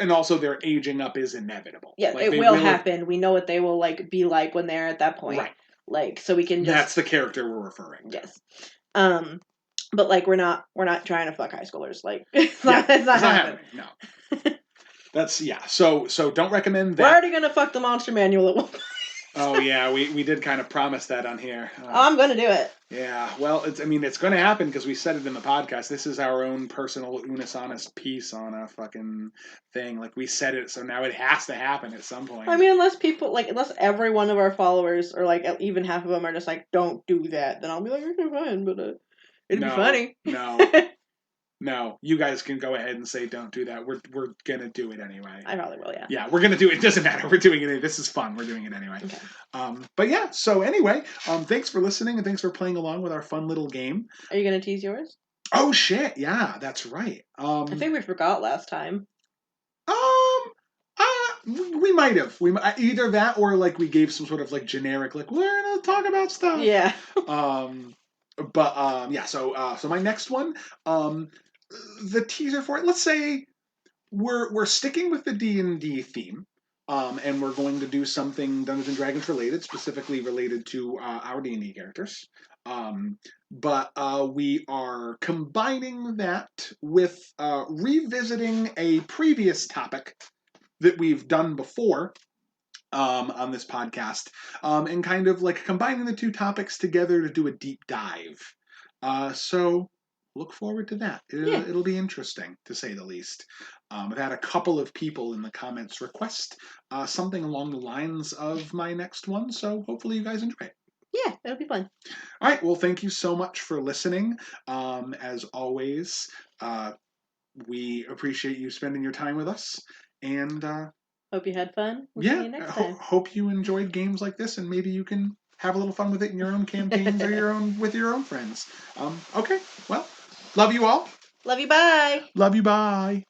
aging up is inevitable. Yeah, like, it will happen. We know what they will like be like when they're at that point. Right. Like so we can just. That's the character we're referring to. Yes. But like we're not trying to fuck high schoolers. Like it's not happening. No. That's So don't recommend that. We're already gonna fuck the monster manual at one point. Oh yeah, we did kind of promise that on here. I'm gonna do it. Yeah, well, it's going to happen because we said it in the podcast. This is our own personal Unis Honest piece on a fucking thing. Like we said it, so now it has to happen at some point. I mean, unless every one of our followers or like even half of them are just like, don't do that, then I'll be like, okay, fine, but it'd be funny. No, you guys can go ahead and say don't do that. We're gonna do it anyway. I probably will, yeah. Yeah, we're gonna do it. It doesn't matter. We're doing it. This is fun. We're doing it anyway. Okay. But yeah. So anyway, thanks for listening and thanks for playing along with our fun little game. Are you gonna tease yours? Oh shit! Yeah, that's right. I think we forgot last time. We might have. Either that or like we gave some sort of like generic like we're gonna talk about stuff. Yeah. Yeah. So my next one, the teaser for it. Let's say we're sticking with the D&D theme, and we're going to do something Dungeons and Dragons related, specifically related to our D&D characters. But we are combining that with revisiting a previous topic that we've done before on this podcast, and kind of like combining the two topics together to do a deep dive. So look forward to that. It'll be interesting, to say the least. I've had a couple of people in the comments request something along the lines of my next one, so hopefully you guys enjoy it. Yeah, it'll be fun. All right, well, thank you so much for listening. As always, we appreciate you spending your time with us, and Hope you had fun. We'll see yeah, you next time. hope you enjoyed games like this, and maybe you can have a little fun with it in your own campaigns or with your own friends. Okay, well, love you all. Love you. Bye. Love you. Bye.